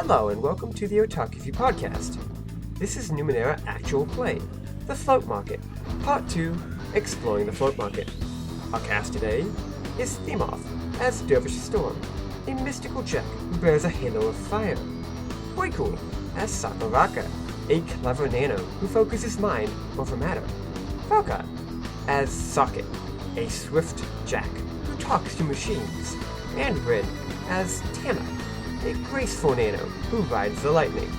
Hello and welcome to the E002 podcast. This is Numenera Actual Play, the Floatmarket, Part 2, Exploring the Floatmarket. Our cast today is Themoth as Dervish Storm, a mystical Czech who bears a halo of fire. Boykul as Saga, a clever nano who focuses his mind over matter. Falca as Socket, a swift Jack who talks to machines. And Bryn as Tana, a graceful nano who rides the lightning.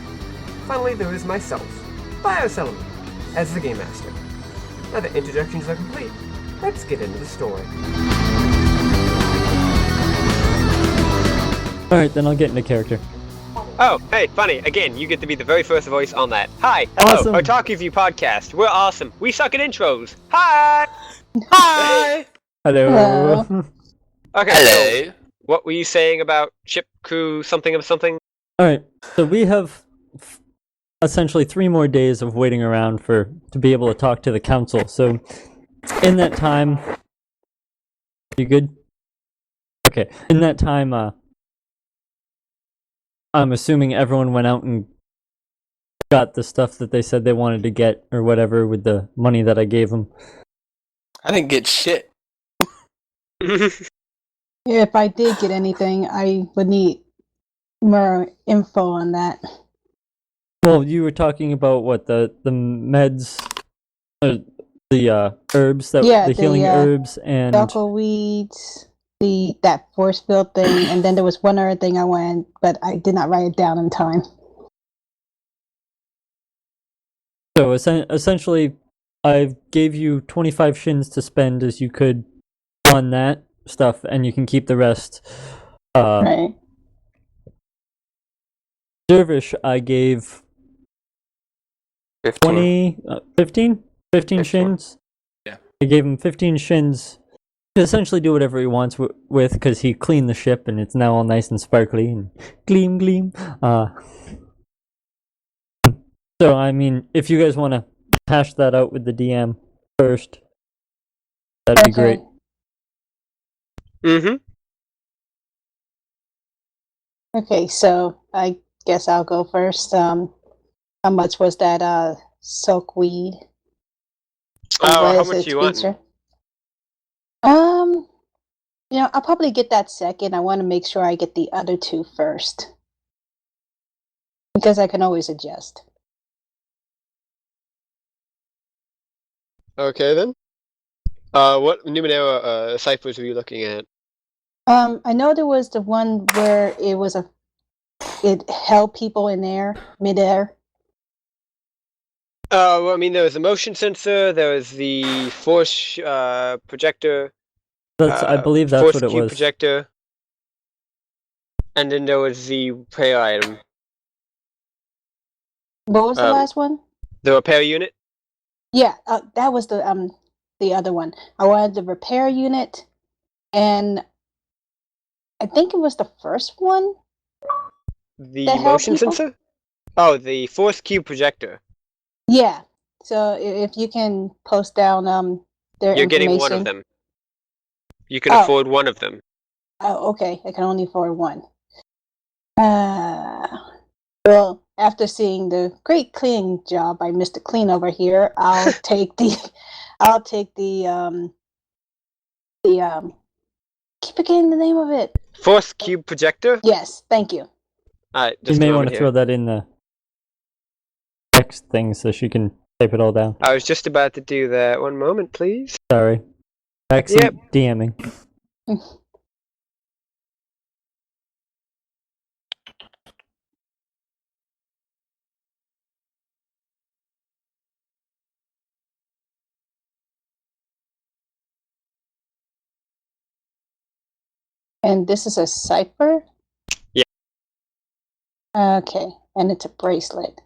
Finally, there is myself, Biosettlement, as the Game Master. Now that introductions are complete, let's get into the story. Alright, then I'll get into character. Oh, hey, funny. Again, you get to be the very first voice on that. Hi, hello, Awesome. Otaku View Podcast. We're awesome. We suck at intros. Hi! Hi! Hello. Okay, Hello. so what were you saying about ship crew something of something? Alright, so we have essentially 3 more days of waiting around to be able to talk to the council. So, in that time... You good? Okay, in that time, I'm assuming everyone went out and got the stuff that they said they wanted to get, or whatever, with the money that I gave them. I didn't get shit. If I did get anything, I would need more info on that. Well, you were talking about what, the meds, the herbs, the healing herbs, and... Choco weeds, that force field thing, and then there was one other thing I wanted, but I did not write it down in time. So essentially, I gave you 25 shins to spend as you could on that stuff, and you can keep the rest. Right. Dervish, I gave 15 shins. Yeah. I gave him 15 shins to essentially do whatever he wants with, because he cleaned the ship and it's now all nice and sparkly and gleam. So, I mean, if you guys want to hash that out with the DM first, that'd be great. Mm-hmm. Okay, so I guess I'll go first. How much was that silk weed? Oh, how much do you want? I'll probably get that second. I want to make sure I get the other 2 first. Because I can always adjust. Okay, then. What Numenera ciphers were you looking at? I know there was the one where it held people in midair. Well, I mean, there was the motion sensor, there was the force projector. I believe that's force what it cube was. Projector. And then there was the repair item. What was the last one? The repair unit? Yeah, that was the other one. I wanted the repair unit, and I think it was the first one. The that helped motion people? sensor? Oh, the force cube projector. Yeah. So if you can post down their You're information. getting one of them. You can afford one of them. Oh, okay. I can only afford one. Well, after seeing the great cleaning job by Mr. Clean over here, I'll take the keep forgetting the name of it. Force cube projector? Yes, thank you. Alright, You just may a want moment to here. throw that in the text thing so she can type it all down. I was just about to do that. One moment, please. Sorry. Backseat DMing. And this is a cipher? Yeah. Okay, and it's a bracelet.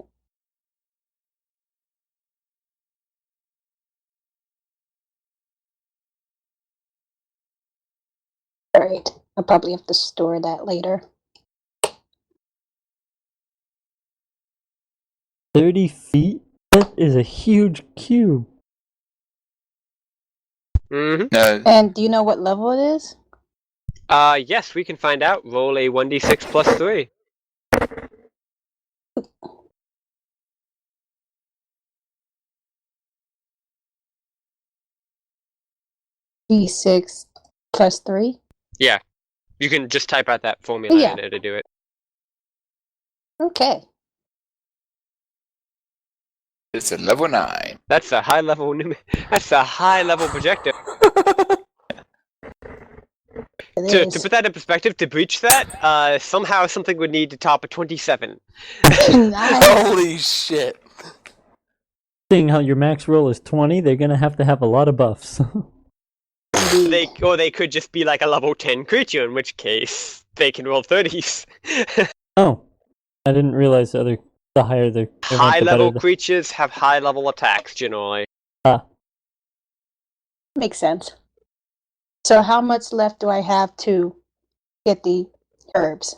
Alright, I'll probably have to store that later. 30 feet? That is a huge cube. Mm-hmm. And do you know what level it is? Yes, we can find out. Roll a 1d6 plus 3. D6 plus 3. Yeah. You can just type out that formula Yeah. in there to do it. Okay. It's a level 9. That's a high level that's a high level projector. It To is. put that in perspective, to breach that, somehow something would need to top a 27. Nice. Holy shit. Seeing how your max roll is 20, they're gonna have to have a lot of buffs. They could just be like a level 10 creature, in which case they can roll 30s. Oh, I didn't realize the higher the High the level better. creatures have high level attacks generally. Makes sense. So how much left do I have to get the herbs?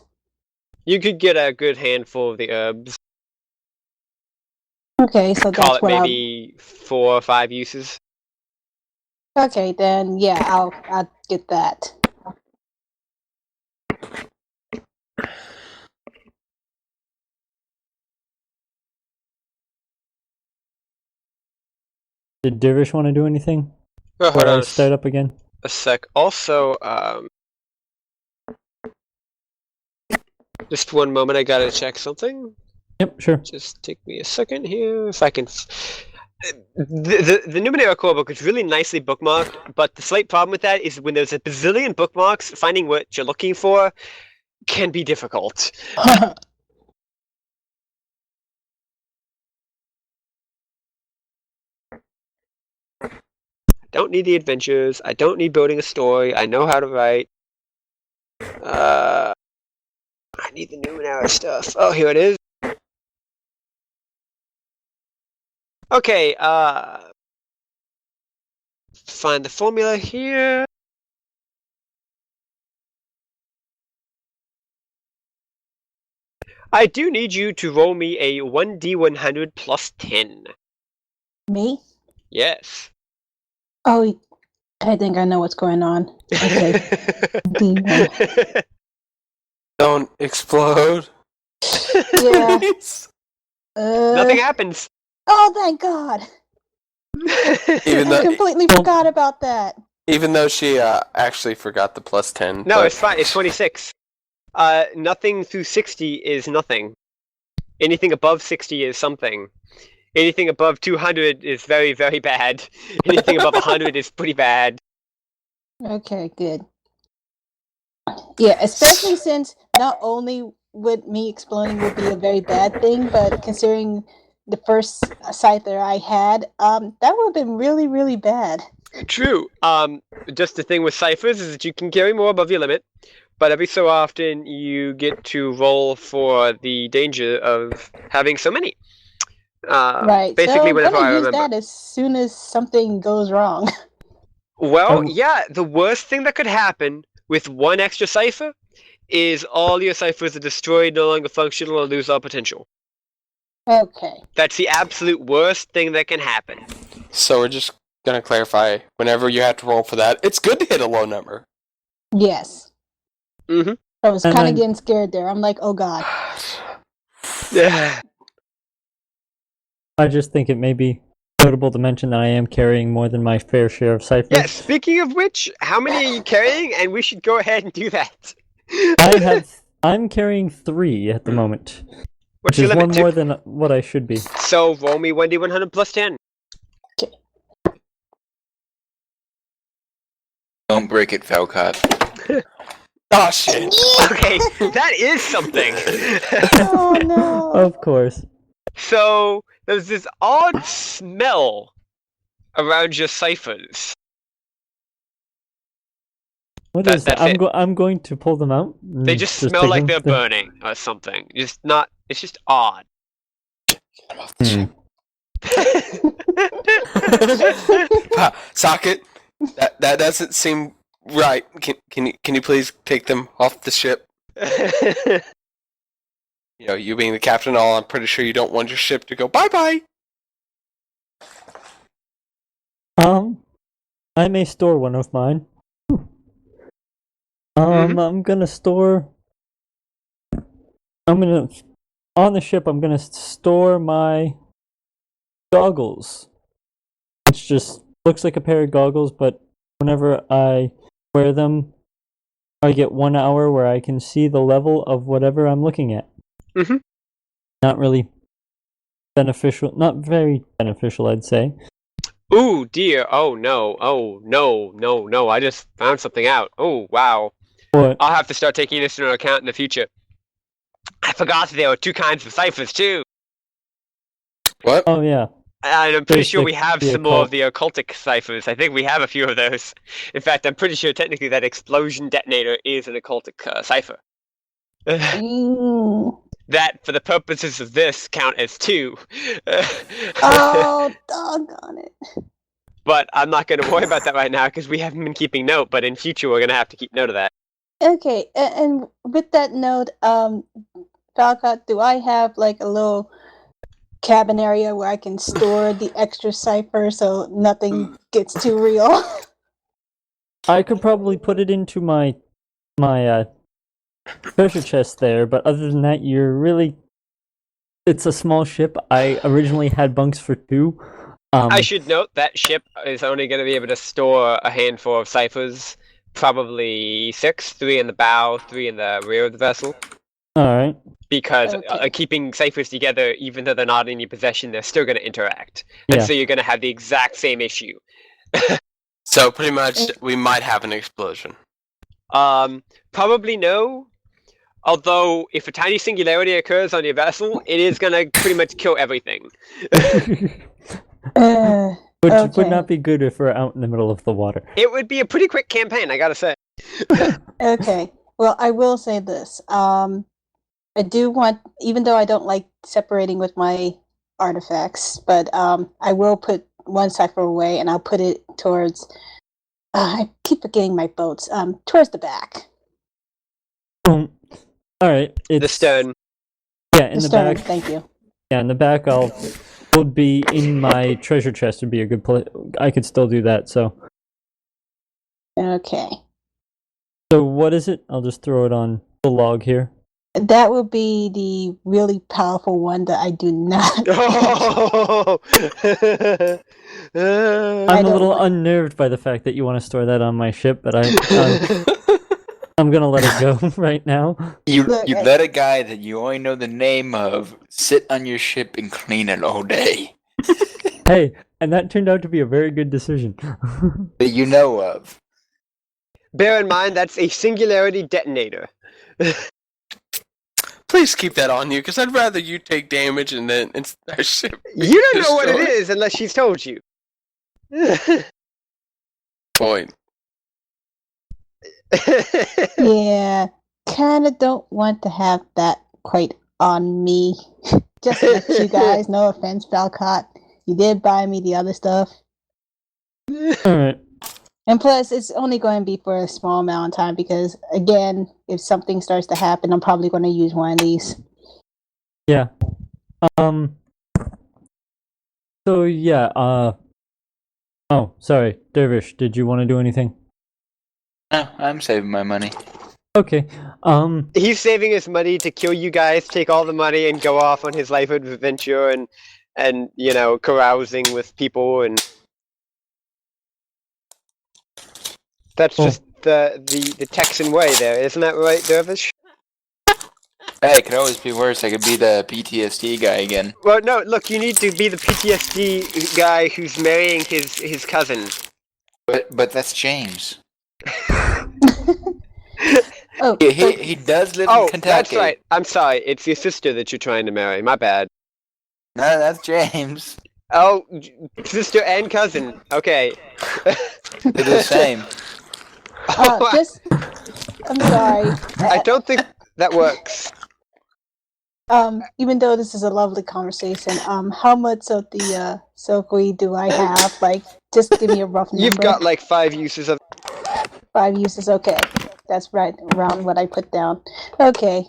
You could get a good handful of the herbs. Okay, so Call that's it what maybe 4 or 5 uses. Okay, then yeah, I'll get that. Did Dervish want to do anything? Oh, hold Before I on start up again? a sec. Also, just one moment, I gotta check something. Yep, sure. Just take me a second here, if I can. The Numenera core book is really nicely bookmarked, but the slight problem with that is when there's a bazillion bookmarks, finding what you're looking for can be difficult. I don't need the adventures. I don't need building a story. I know how to write. I need the Numenera stuff. Oh, here it is. Okay, find the formula here. I do need you to roll me a 1d100 plus 10. Me? Yes. Oh, I think I know what's going on. Okay. D1. Don't explode. Yeah. Please. Nothing happens. Oh, thank God! Even I though, completely forgot about that. even though she actually forgot the plus 10. No, but it's fine. It's 26. Nothing through 60 is nothing. Anything above 60 is something. Anything above 200 is very, very bad. Anything above 100 is pretty bad. Okay, good. Yeah, especially since not only would me exploding would be a very bad thing, but considering the first cipher I had, that would have been really, really bad. True. Just the thing with ciphers is that you can carry more above your limit, but every so often you get to roll for the danger of having so many. Right. Basically, so whenever I'm I gonna use remember. that as soon as something goes wrong. Well, Oh. yeah, the worst thing that could happen with one extra cipher is all your ciphers are destroyed, no longer functional, or lose all potential. Okay. That's the absolute worst thing that can happen. So we're just going to clarify, whenever you have to roll for that, it's good to hit a low number. Yes. Mm-hmm. I was And kind then- of getting scared there. I'm like, oh God. Yeah. I just think it may be notable to mention that I am carrying more than my fair share of ciphers. Yeah, speaking of which, how many are you carrying? And we should go ahead and do that. I'm carrying 3 at the moment, What's which your is limit? one 2? more than what I should be. So roll me 1d100 plus 10. Don't break it, Falcott. Oh, shit. Okay, that is something. Oh no. Of course. So there's this odd smell around your ciphers. What That- is that? that's it. I'm going to pull them out. They and just smell take like them. they're burning or something. Just not. It's just odd. Hmm. Socket, that doesn't seem right. Can you please take them off the ship? You know, you being the captain and all, I'm pretty sure you don't want your ship to go bye-bye. I may store one of mine. Mhm. I'm gonna store. On the ship. I'm gonna store my goggles. Which just looks like a pair of goggles, but whenever I wear them, I get 1 hour where I can see the level of whatever I'm looking at. Mhm. Not really beneficial, not very beneficial, I'd say. Ooh, dear. Oh, no. Oh, no, no, no. I just found something out. Oh, wow. What? I'll have to start taking this into account in the future. I forgot there were 2 kinds of ciphers, too. What? Oh, yeah. And I'm pretty There's sure we have the some more of occult. the occultic ciphers. I think we have a few of those. In fact, I'm pretty sure technically that explosion detonator is an occultic cipher. Mm. That, for the purposes of this, count as 2. Oh, doggone it. But I'm not going to worry about that right now because we haven't been keeping note. But in future, we're going to have to keep note of that. Okay, and with that note, Falcott, do I have like a little cabin area where I can store the extra cipher so nothing gets too real? I could probably put it into my treasure chest there, but other than that, it's a small ship. I originally had bunks for 2. I should note that ship is only going to be able to store a handful of ciphers. Probably 6, 3 in the bow, 3 in the rear of the vessel. Alright. Because Okay. keeping ciphers together, even though they're not in your possession, they're still going to interact. And Yeah. so you're going to have the exact same issue. So pretty much, we might have an explosion. Probably no. Although, if a tiny singularity occurs on your vessel, it is going to pretty much kill everything. Which Okay. would not be good if we're out in the middle of the water. It would be a pretty quick campaign, I gotta say. Okay. Well, I will say this. I do want, even though I don't like separating with my artifacts, but I will put one cipher away and I'll put it towards. I keep forgetting my boats. Towards the back. Alright. The stern. Yeah, in The the stern. back. Thank you. Yeah, in the back would be in my treasure chest would be a good place. I could still do that, so. Okay. So what is it? I'll just throw it on the log here. That would be the really powerful one that I do not. Oh! I'm a don't little like- unnerved by the fact that you want to store that on my ship, but I'm gonna let it go right now. You Look, let a guy that you only know the name of sit on your ship and clean it all day Hey, and that turned out to be a very good decision. that you know of. Bear in mind, that's a singularity detonator. Please keep that on you, because I'd rather you take damage and then our ship be You don't know what it destroyed. is unless she's told you. Point. Yeah, kind of don't want to have that quite on me. Just to let you guys, no offense, Falcott. You did buy me the other stuff. Alright. And plus, it's only going to be for a small amount of time because, again, if something starts to happen, I'm probably going to use one of these. Yeah. So yeah, oh, sorry, Dervish, did you want to do anything? No, I'm saving my money. Okay. He's saving his money to kill you guys, take all the money, and go off on his life adventure and you know, carousing with people, and that's just the Texan way there, isn't that right, Dervish? Hey, it could always be worse. I could be the PTSD guy again. Well, no, look, you need to be the PTSD guy who's marrying his cousin. But that's James. Oh, He does live in Oh, Kentucky. that's right. I'm sorry. It's your sister that you're trying to marry. My bad. No, that's James. Oh, sister and cousin. Okay. They're the same. just, I'm sorry. I don't think that works. Even though this is a lovely conversation, how much of the silkweed do I have? Like, just give me a rough number. You've got like 5 uses of. 5 uses. Okay, that's right around what I put down. Okay,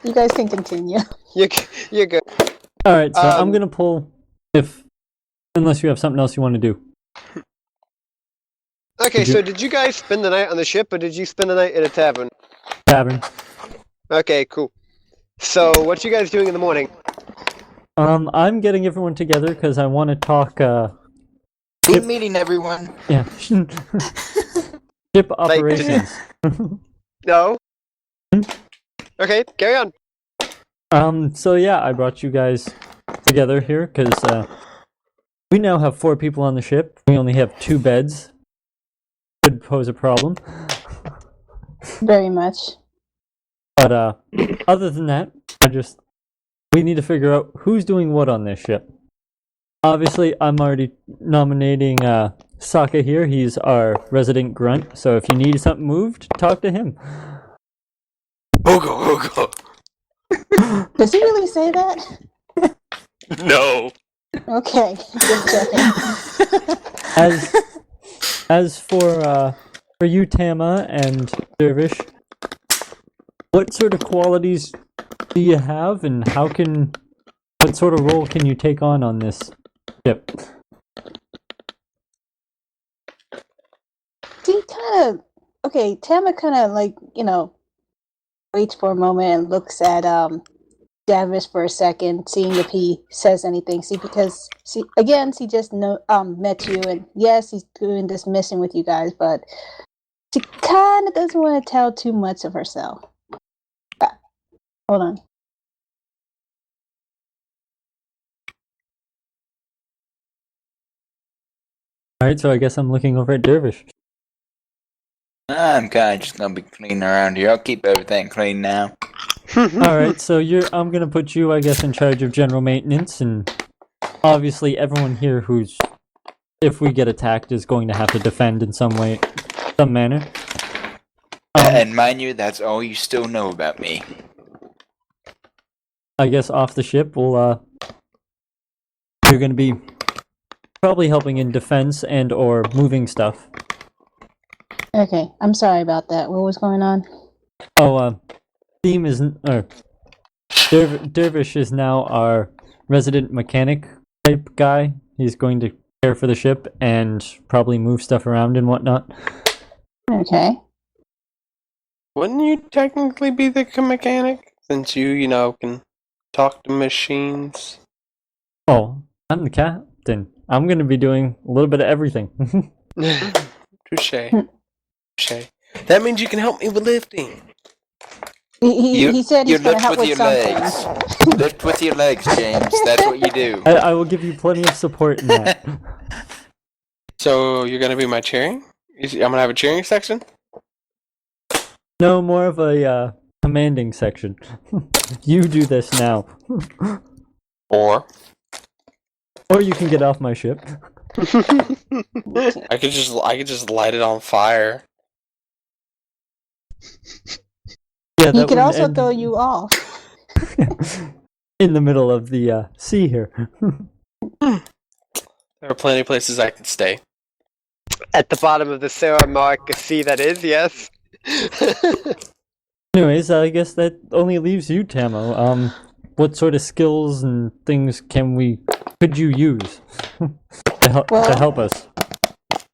you guys can continue. You're good. Alright, so I'm Um, gonna pull unless you have something else you want to do. Okay, Did you- so did you guys spend the night on the ship, or did you spend the night in a tavern? Tavern. Okay, cool. So, what you guys doing in the morning? I'm getting everyone together because I want to talk Team meeting, everyone. yeah. Ship operations. No. Okay, carry on. So yeah, I brought you guys together here because we now have 4 people on the ship. We only have 2 beds. Could pose a problem. Very much. But other than that, we need to figure out who's doing what on this ship. Obviously, I'm already nominating Saga here. He's our resident grunt. So if you need something moved, talk to him. Ogo. Does he really say that? No. Okay, just checking. As for you, Tama and Dervish, what sort of qualities do you have, and what sort of role can you take on this ship? Tama kind of like, waits for a moment and looks at Davis for a second, seeing if he says anything. Because she just met you, and yes, he's doing this mission with you guys, but she kind of doesn't want to tell too much of herself. Hold on. Alright, so I guess I'm looking over at Dervish. I'm kind of just gonna be cleaning around here. I'll keep everything clean now. Alright, so I'm gonna put you, I guess, in charge of general maintenance, and obviously everyone here if we get attacked, is going to have to defend in some way, some manner. And mind you, that's all you still know about me. I guess off the ship, you're gonna be probably helping in defense and or moving stuff. Okay, I'm sorry about that. What was going on? Theme is Dervish is now our resident mechanic type guy. He's going to care for the ship and probably move stuff around and whatnot. Okay. Wouldn't you technically be the mechanic? Since you can talk to machines? Oh, I'm the captain. I'm going to be doing a little bit of everything. Touche. That means you can help me with lifting. He said he's You going to lift help with with your something. legs. Lift with your legs, James. That's what you do. I will give you plenty of support in that. So you're gonna be my cheering? I'm gonna have a cheering section? No, more of a commanding section. You do this now. Or You can get off my ship. I could just light it on fire. Yeah, He that could would also end throw you off. in the middle of the sea here. There are plenty of places I could stay. At the bottom of the Sarah Mark Sea, that is, yes. Anyways, I guess that only leaves you, Tamo. What sort of skills and things could you use to help us?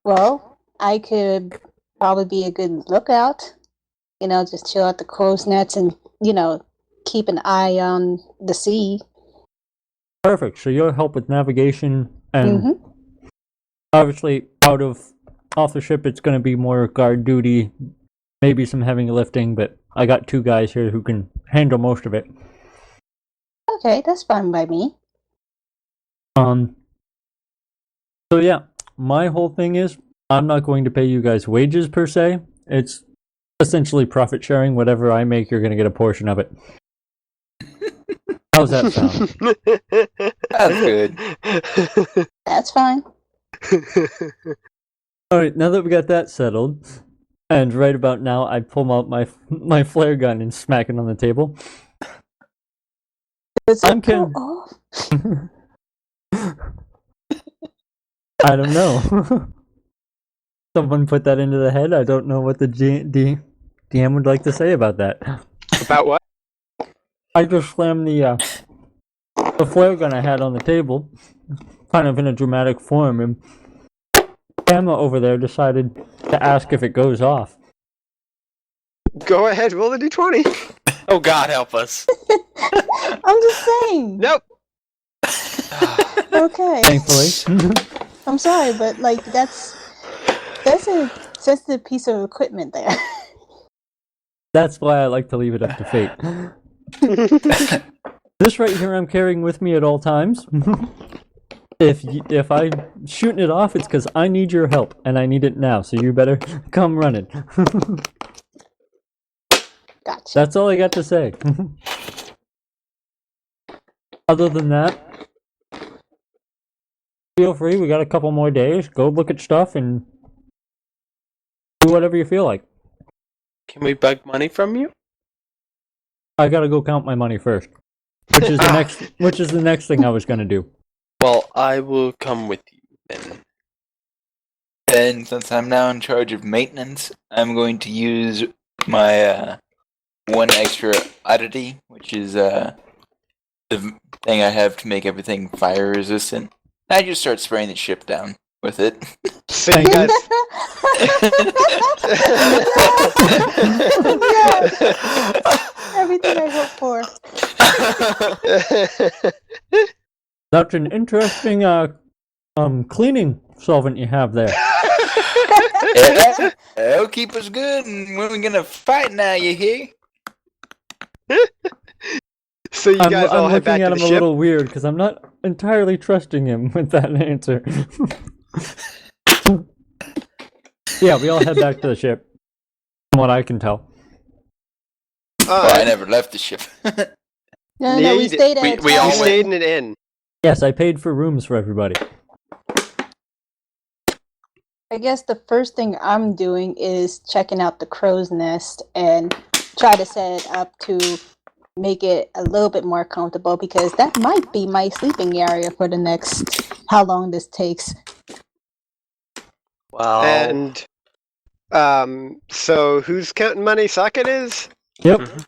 Well, I could probably be a good lookout. Just chill out the crow's nets and, keep an eye on the sea. Perfect. So you'll help with navigation and obviously off the ship it's going to be more guard duty, maybe some heavy lifting, but I got 2 guys here who can handle most of it. Okay, that's fine by me. So yeah, my whole thing is I'm not going to pay you guys wages per se. It's essentially profit sharing. Whatever I make, you're going to get a portion of it. How's that sound? That's good. That's fine. Alright, now that we got that settled, and right about now I pull out my flare gun and smack it on the table. I'm kidding. I don't know. Someone put that into the head. I don't know what the DM would like to say about that. About what? I just slammed the flare gun I had on the table, kind of in a dramatic form, and Emma over there decided to ask if it goes off. Go ahead, roll the d20. Oh God, help us. I'm just saying. Nope. Okay. Thankfully. I'm sorry, but that's a sensitive piece of equipment there. That's why I like to leave it up to fate. This right here I'm carrying with me at all times. If I'm shooting it off, it's because I need your help, and I need it now, so you better come running. Gotcha. That's all I got to say. Other than that, feel free, we got a couple more days. Go look at stuff and do whatever you feel like. Can we beg money from you? I gotta go count my money first. Which is the next thing I was gonna do. Well, I will come with you then. And since I'm now in charge of maintenance, I'm going to use my one extra oddity, which is the thing I have to make everything fire resistant. I just start spraying the ship down with it. So you guys. Yes. Everything I hope for. That's an interesting cleaning solvent you have there. Yeah, it'll keep us good, and when we're gonna fight now, you hear? So you guys all I'm head back looking at to him the a ship. little weird because I'm not entirely trusting him with that answer. Yeah, we all head back to the ship, from what I can tell. Well, I never left the ship. No, Yeah, we you did. stayed at a we all You tavern. stayed in an inn. Yes, I paid for rooms for everybody. I guess the first thing I'm doing is checking out the crow's nest and try to set it up to make it a little bit more comfortable because that might be my sleeping area for the next how long this takes. Well, And so who's counting money? Socket is. Yep. I'd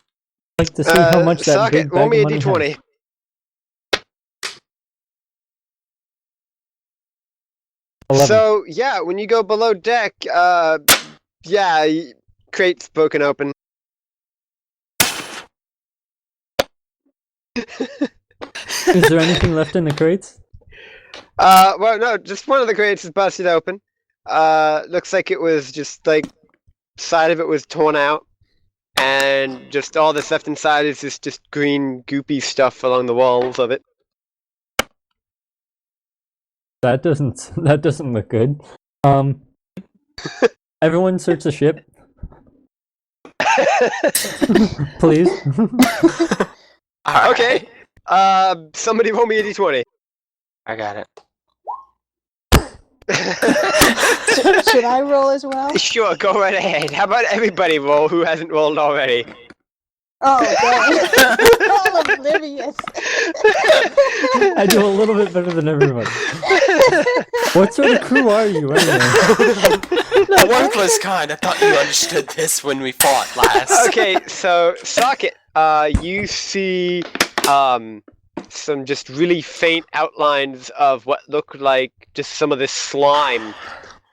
like to see how much that Socket, big roll bag me a of money d20. has. 11. So yeah, when you go below deck, crate's broken open. Is there anything left in the crates? Well, no, just one of the crates is busted open. Looks like it was just like side of it was torn out, and just all that's left inside is this just green goopy stuff along the walls of it. That doesn't look good. Everyone search the ship, please. all right. Okay. Somebody roll me a d20. I got it. Should I roll as well? Sure, go right ahead. How about everybody roll who hasn't rolled already? Oh, dang. We're all oblivious. I do a little bit better than everybody. What sort of crew are you, anyway? The worthless kind. I thought you understood this when we fought last. Okay, so Socket, you see some just really faint outlines of what look like just some of this slime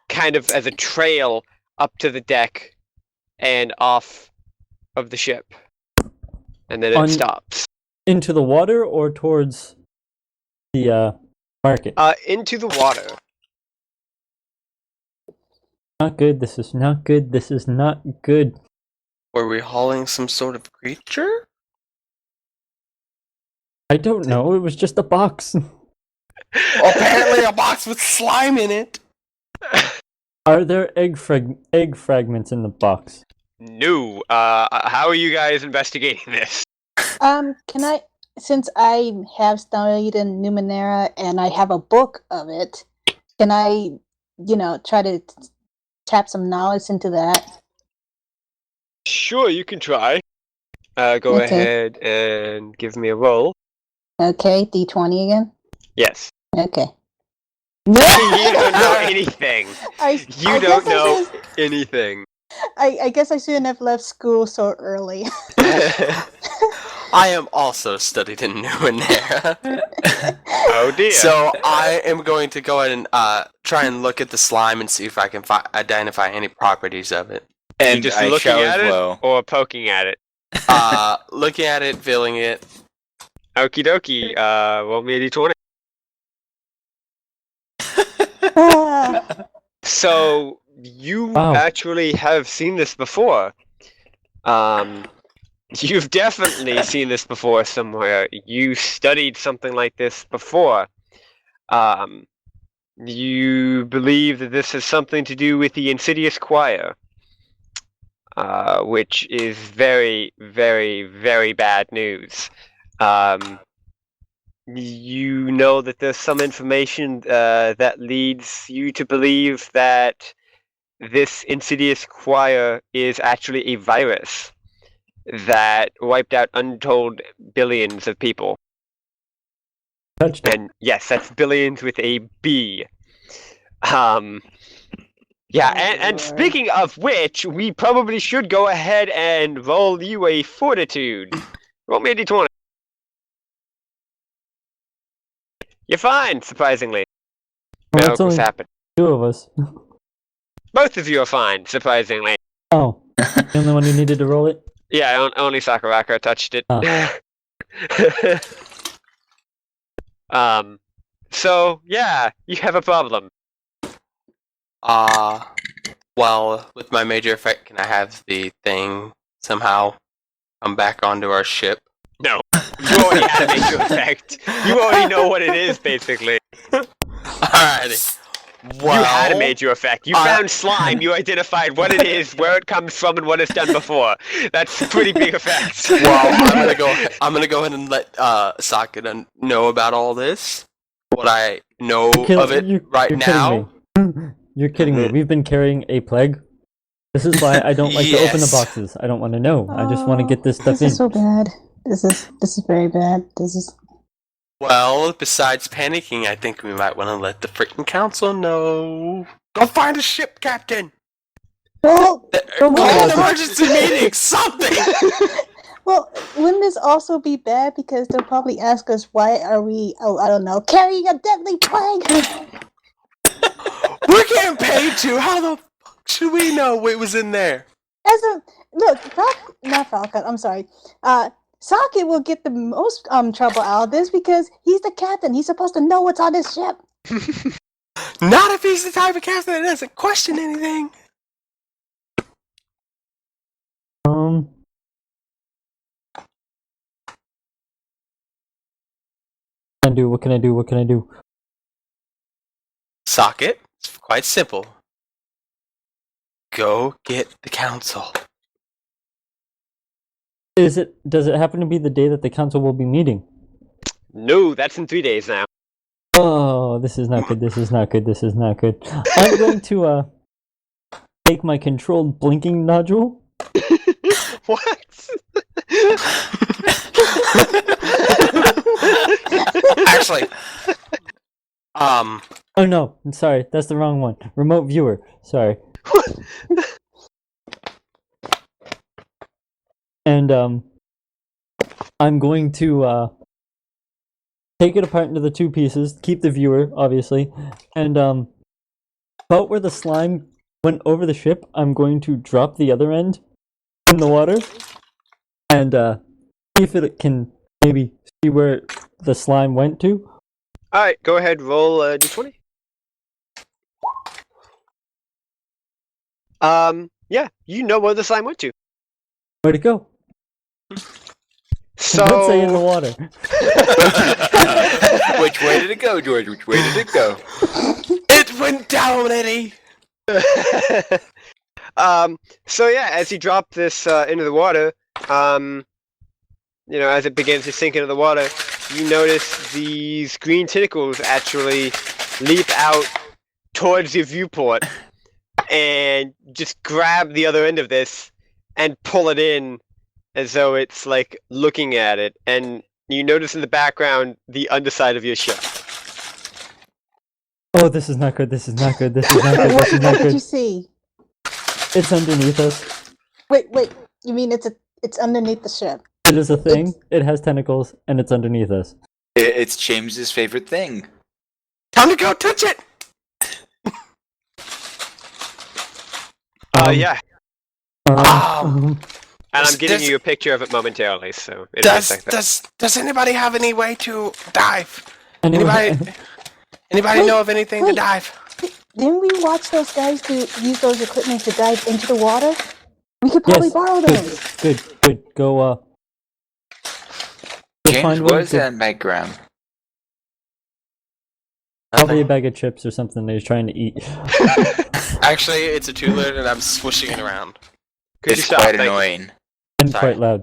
kind of as a trail up to the deck and off of the ship. And then it stops. Into the water or towards the market? Into the water. Not good. This is not good. This is not good. Were we hauling some sort of creature? I don't know. It was just a box. Well, apparently a box with slime in it. Are there egg fragments in the box? No. How are you guys investigating this? Can I, since I have studied in Numenera and I have a book of it, can I, try to tap some knowledge into that? Sure, you can try. Go Okay. ahead and give me a roll. Okay, D20 again? Yes. Okay. You don't know anything. You don't know anything. I guess I shouldn't have left school so early. I am also studied in Numenera. Oh dear. So I am going to go ahead and try and look at the slime and see if I can identify any properties of it. And just I looking shall at as it well. or poking at it? Looking at it, feeling it. Okie dokie. Roll me a d20. Ah, So You Wow. actually have seen this before. You've definitely seen this before somewhere. You studied something like this before. You believe that this has something to do with the Insidious Choir, which is very, very, very bad news. You know that there's some information that leads you to believe that this Insidious Choir is actually a virus that wiped out untold billions of people. Touched it. And yes, that's billions with a B. Yeah, and Lord. speaking of which, we probably should go ahead and roll you a fortitude. Roll me a d20. You're fine, surprisingly. Well, it's Miracles only happen. 2 of us. Both of you are fine, surprisingly. Oh, the only one who needed to roll it? Yeah, only Sakuraka touched it. Oh. So, yeah, you have a problem. Well, with my major effect, can I have the thing somehow come back onto our ship? No, you already had a major effect. You already know what it is, basically. Alrighty. Well, You had a major effect. You found slime. You identified what it is, where it comes from, and what it's done before. That's a pretty big effect. Well, I'm gonna go ahead and let Sakura know about all this. What I know of it right now. You're kidding me. We've been carrying a plague. This is why I don't like to open the Yes. boxes. I don't want to know. I just want to get this stuff This in. is so bad. This is very bad. This is. Well, besides panicking, I think we might want to let the freaking council know. Go find a ship, Captain. Well, Don't Call worry an about emergency meeting. Something. well, wouldn't this also be bad because they'll probably ask us why are we? Oh, I don't know, carrying a deadly plague. We're getting paid to. How the fuck should we know it was in there? As a look, not Falcon. I'm sorry. Socket will get the most trouble out of this because he's the captain. He's supposed to know what's on this ship. Not if he's the type of captain that doesn't question anything. What can I do? Socket. It's quite simple. Go get the council. Does it happen to be the day that the council will be meeting? No, that's in 3 days now. Oh, this is not good. I'm going to take my controlled blinking nodule. What? Actually, Oh no, I'm sorry, that's the wrong one. Remote viewer. Sorry. And I'm going to take it apart into the 2 pieces, keep the viewer, obviously, and about where the slime went over the ship, I'm going to drop the other end in the water and see if it can maybe see where the slime went to. Alright, go ahead, roll a d20. Yeah, you know where the slime went to. Where'd it go? So... Let's say in the water. Which way did it go, George? Which way did it go? it went down, Eddie. So yeah, as you drop this into the water, as it begins to sink into the water, you notice these green tentacles actually leap out towards your viewport and just grab the other end of this and pull it in as though it's like looking at it. And you notice in the background the underside of your ship. Oh, this is not good. What did you see? It's underneath us. Wait. You mean it's underneath the ship? It is a thing. It has tentacles, and it's underneath us. It's James's favorite thing. Time to go touch it. Yeah. And I'm getting you a picture of it momentarily, so it'll be a second. Does anybody have any way to dive? Anyway, Anybody know of anything to dive? didn't we watch those guys use those equipment to dive into the water? We could probably Yes, borrow those. Good. Go, go James, find what one. is that in the background? Probably a bag of chips or something that he's trying to eat. Actually, it's a tooler and I'm swishing it around. Could you It's stop? quite Thank you. annoying. And Sorry. quite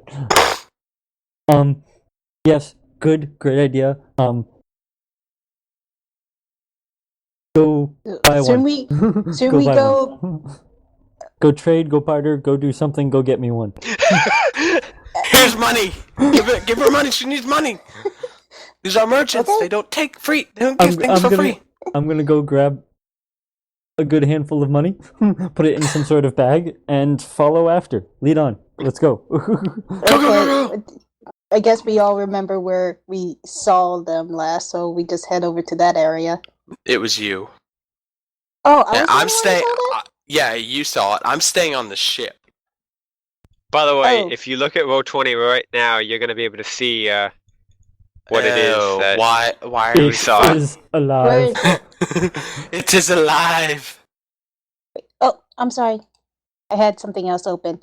loud. Yes, great idea. Go buy Soon one. we soon Go we buy go. one. Go trade, go barter, go do something, go get me one. Here's money. Give her money. She needs money. These are merchants. Okay. They don't take free. They don't give things for free. I'm gonna go grab a good handful of money, put it in some sort of bag, and follow after. Lead on. Let's go. Okay, I guess we all remember where we saw them last, so we just head over to that area. It was you. Oh, I Yeah, was the I'm one who staying. saw that? Yeah, you saw it. I'm staying on the ship. By the way, Oh. if you look at row 20 right now, you're gonna be able to see what it is Oh, that why are we we saw. It is Where alive. is it? It is alive. Oh, I'm sorry. I had something else open.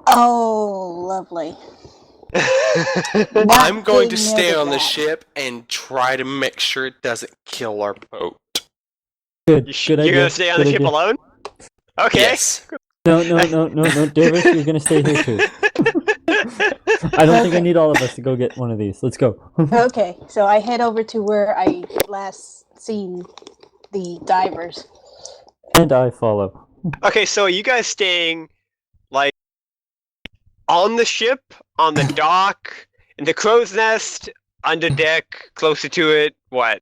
Oh, lovely. Not I'm going to getting stay near on the back. ship and try to make sure it doesn't kill our boat. Good You're idea. gonna stay on the good ship idea. alone? Okay. Yes. No, Davis, you're gonna stay here too. I don't think I Okay. need all of us to go get one of these. Let's go. Okay, so I head over to where I last seen the divers. And I follow. Okay, so are you guys staying like on the ship, on the dock, in the crow's nest, under deck, closer to it? What?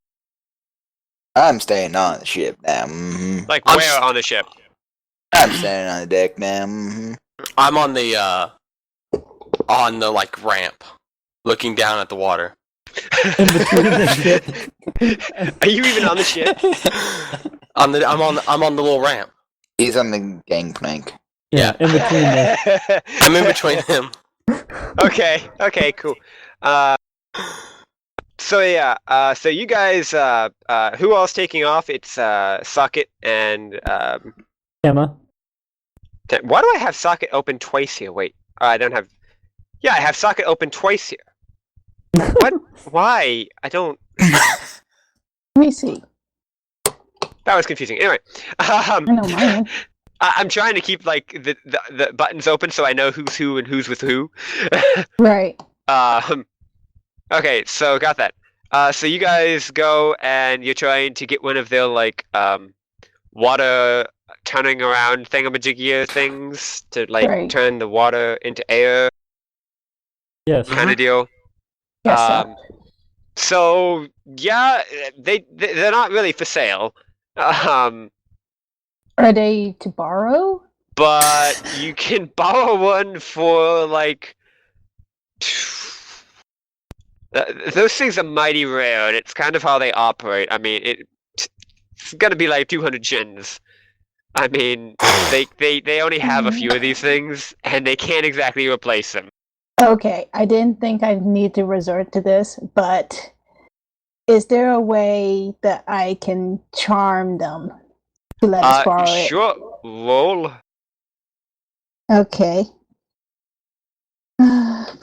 I'm staying on the ship now. Mhm. Like I'm where s- on the ship? I'm staying on the deck now. Mhm. I'm on the like ramp, looking down at the water. In between the ship. Are you even on the ship? I'm on the little ramp. He's on the gangplank. Yeah, in between there. I'm in between him. Okay, cool. So you guys, who all's taking off? It's Socket and Emma. why do I have Socket open twice here? Wait, I don't have. Yeah, I have Socket open twice here. What? Why? I don't. Let me see. That was confusing. Anyway, I know mine. I'm trying to keep like the buttons open so I know who's who and who's with who. Right. Okay, so got that. So you guys go and you're trying to get one of their like water turning around thingamajiggy things to like Right. turn the water into air Yes. kind of deal. Yes, sir. So yeah, they're not really for sale. Are they to borrow? But you can borrow one for like. Those things are mighty rare, and it's kind of how they operate. I mean, it's gonna be like 200 shins. I mean, they only have a few of these things, and they can't exactly replace them. Okay, I didn't think I'd need to resort to this, but is there a way that I can charm them to let us borrow it? Sure, roll. Okay.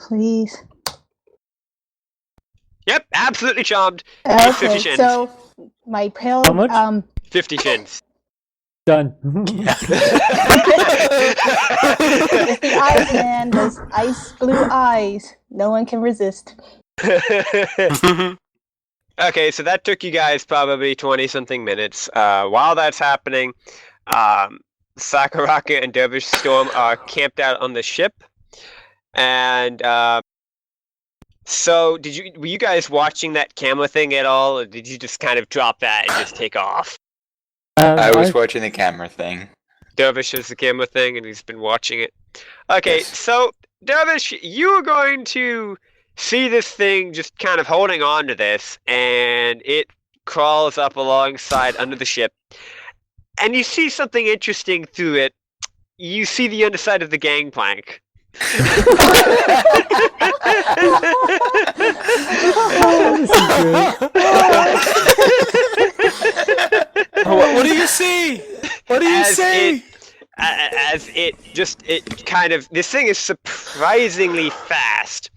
Please. Yep, absolutely charmed. Take 50 Okay, shins. so my pale How much? 50 shins. Done. It's the eyes, man. Those ice blue eyes. No one can resist. Okay, so that took you guys probably 20-something minutes. While that's happening, Sakuraka and Dervish Storm are camped out on the ship. And so were you guys watching that camera thing at all, or did you just kind of drop that and just take off? I was watching the camera thing. Dervish is the camera thing, and he's been watching it. Okay, Yes. so Dervish, you are going to see this thing just kind of holding on to this, and it crawls up alongside under the ship, and you see something interesting through it. You see the underside of the gangplank. Oh, this is great. What are you see? What do you As see? This thing is surprisingly fast,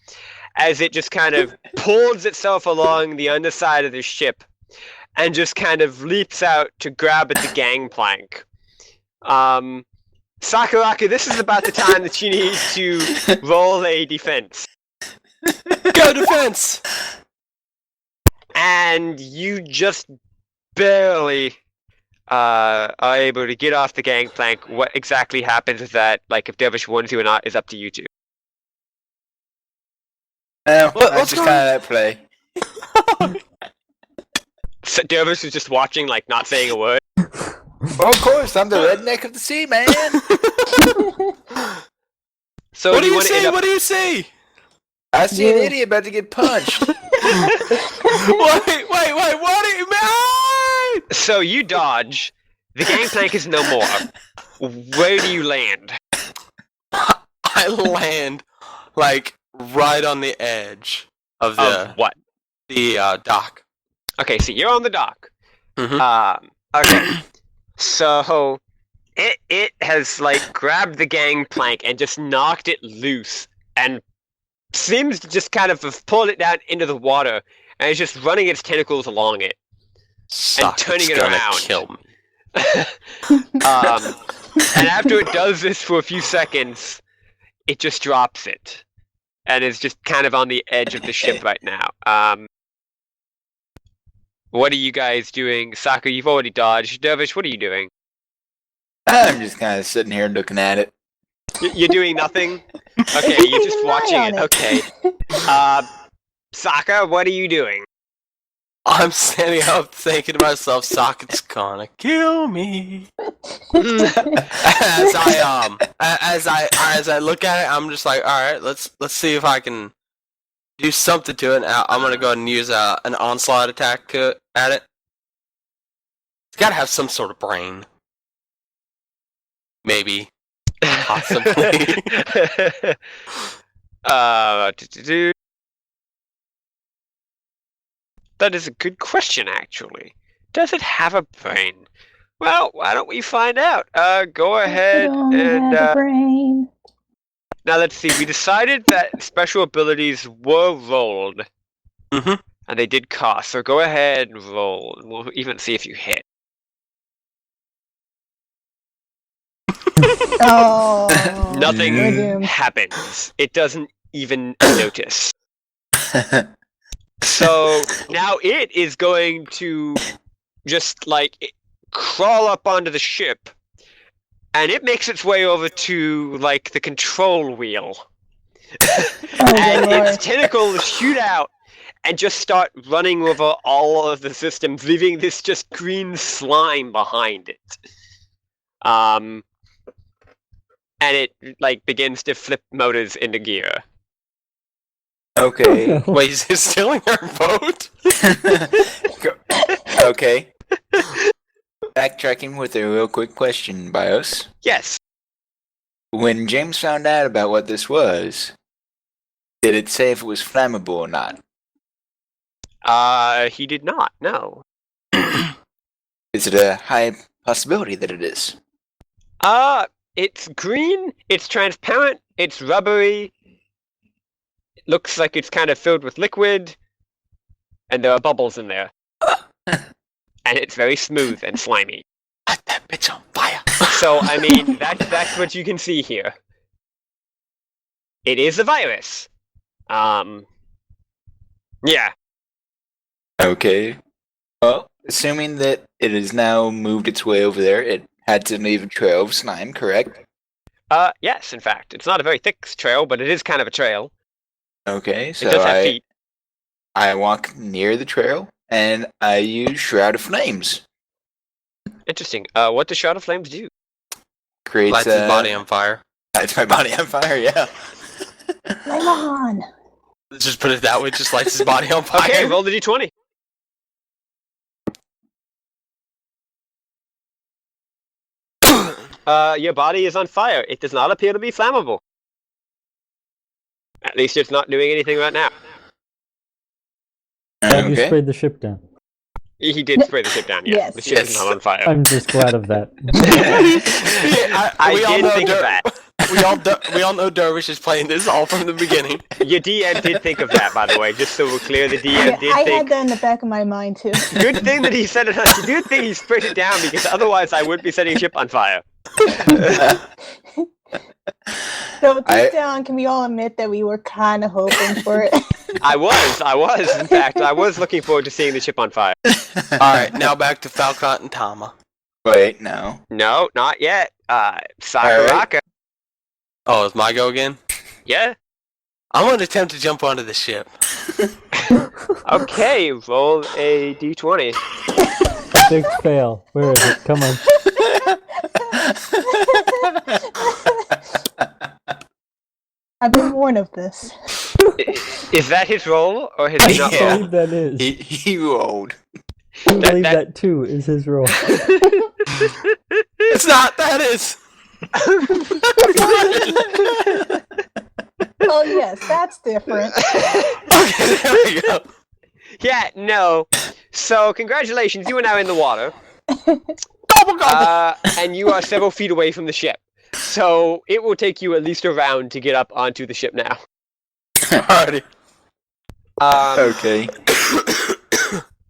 as it just kind of pulls itself along the underside of the ship, and just kind of leaps out to grab at the gangplank. Sakuraka, this is about the time that you need to roll a defense. Go defense! And you just barely are able to get off the gangplank. What exactly happens with that, like if Dervish warns you or not, is up to you two. Let's just kind of play. So Dervish is just watching, like not saying a word. Well, of course, I'm the redneck of the sea, man. So What do you wanna see? end up- What do you see? I see an idiot about to get punched. Wait, what do you mean? So you dodge. The gangplank is no more. Where do you land? I land, like, right on the edge of Of what? the dock. Okay, so you're on the dock. Mhm. Okay. So it has like grabbed the gangplank and just knocked it loose and seems to just kind of have pulled it down into the water and is just running its tentacles along it. Suck, turning it's it gonna around. kill me. And after it does this for a few seconds, it just drops it. And is just kind of on the edge of the ship right now. What are you guys doing? Saka, you've already dodged. Dervish, what are you doing? I'm just kind of sitting here looking at it. You're doing nothing? Okay, you're just watching it. Okay. Saka, what are you doing? I'm standing up thinking to myself, Socket's gonna kill me. As I look at it, I'm just like, all right, let's see if I can do something to it. I'm gonna go ahead and use an onslaught attack at it. It's gotta have some sort of brain. Maybe. Possibly. That is a good question, actually. Does it have a brain? Well, why don't we find out? Go ahead and brain. now let's see. We decided that special abilities were rolled, Mhm. and they did cost. So go ahead and roll, and we'll even see if you hit. Oh. Nothing We're doomed. happens. It doesn't even notice. So now it is going to just like crawl up onto the ship, and it makes its way over to like the control wheel, and its tentacles shoot out and just start running over all of the systems, leaving this just green slime behind it. And it like begins to flip motors into gear. Okay. Wait, is it stealing our boat? Okay. Backtracking with a real quick question, Bios. Yes. When James found out about what this was, did it say if it was flammable or not? He did not. No. Is it a high possibility that it is? It's green. It's transparent. It's rubbery. It looks like it's kind of filled with liquid, and there are bubbles in there. And it's very smooth and slimy. Light that bitch on fire. So, I mean, that's what you can see here. It is a virus. Yeah. Okay. Well, assuming that it has now moved its way over there, it had to leave a trail of slime, correct? Yes, in fact. It's not a very thick trail, but it is kind of a trail. Okay, It so does have feet. I walk near the trail, and I use Shroud of Flames. Interesting. What does Shroud of Flames do? Creates Lights his body on fire. Lights my body on fire, yeah. Lemon. Let's just put it that way, just lights his body on fire. Okay, roll the d20. Your body is on fire. It does not appear to be flammable. At least it's not doing anything right now. Glad you Okay. sprayed the ship down. He did spray the ship down, yeah. Yes. The ship is Yes. not on fire. I'm just glad of that. I we all did know think of that. We all know Dervish is playing this all from the beginning. Your DM did think of that, by the way, just so we're clear. The DM Yeah, did I had think. that in the back of my mind too. Good thing that he said it. Good thing he sprayed it down, because otherwise I would be setting a ship on fire. So deep down, can we all admit that we were kind of hoping for it? I was. In fact, I was looking forward to seeing the ship on fire. Alright, now back to Falcon and Tama. Wait, no. No, not yet. Sakuraka. Oh, it's my go again? Yeah. I'm gonna attempt to jump onto the ship. Okay, roll a d20. Big fail. Where is it? Come on. I've been warned of this. Is that his roll, or has he not I Yeah. rolled? believe that is. He rolled. I believe that- that too is his role. It's not, that is! Oh yes, that's different. Okay, there we go. Yeah, no. So, congratulations, you are now in the water. Gobble, gobble. And you are several feet away from the ship. So, it will take you at least a round to get up onto the ship now. Alrighty. Okay.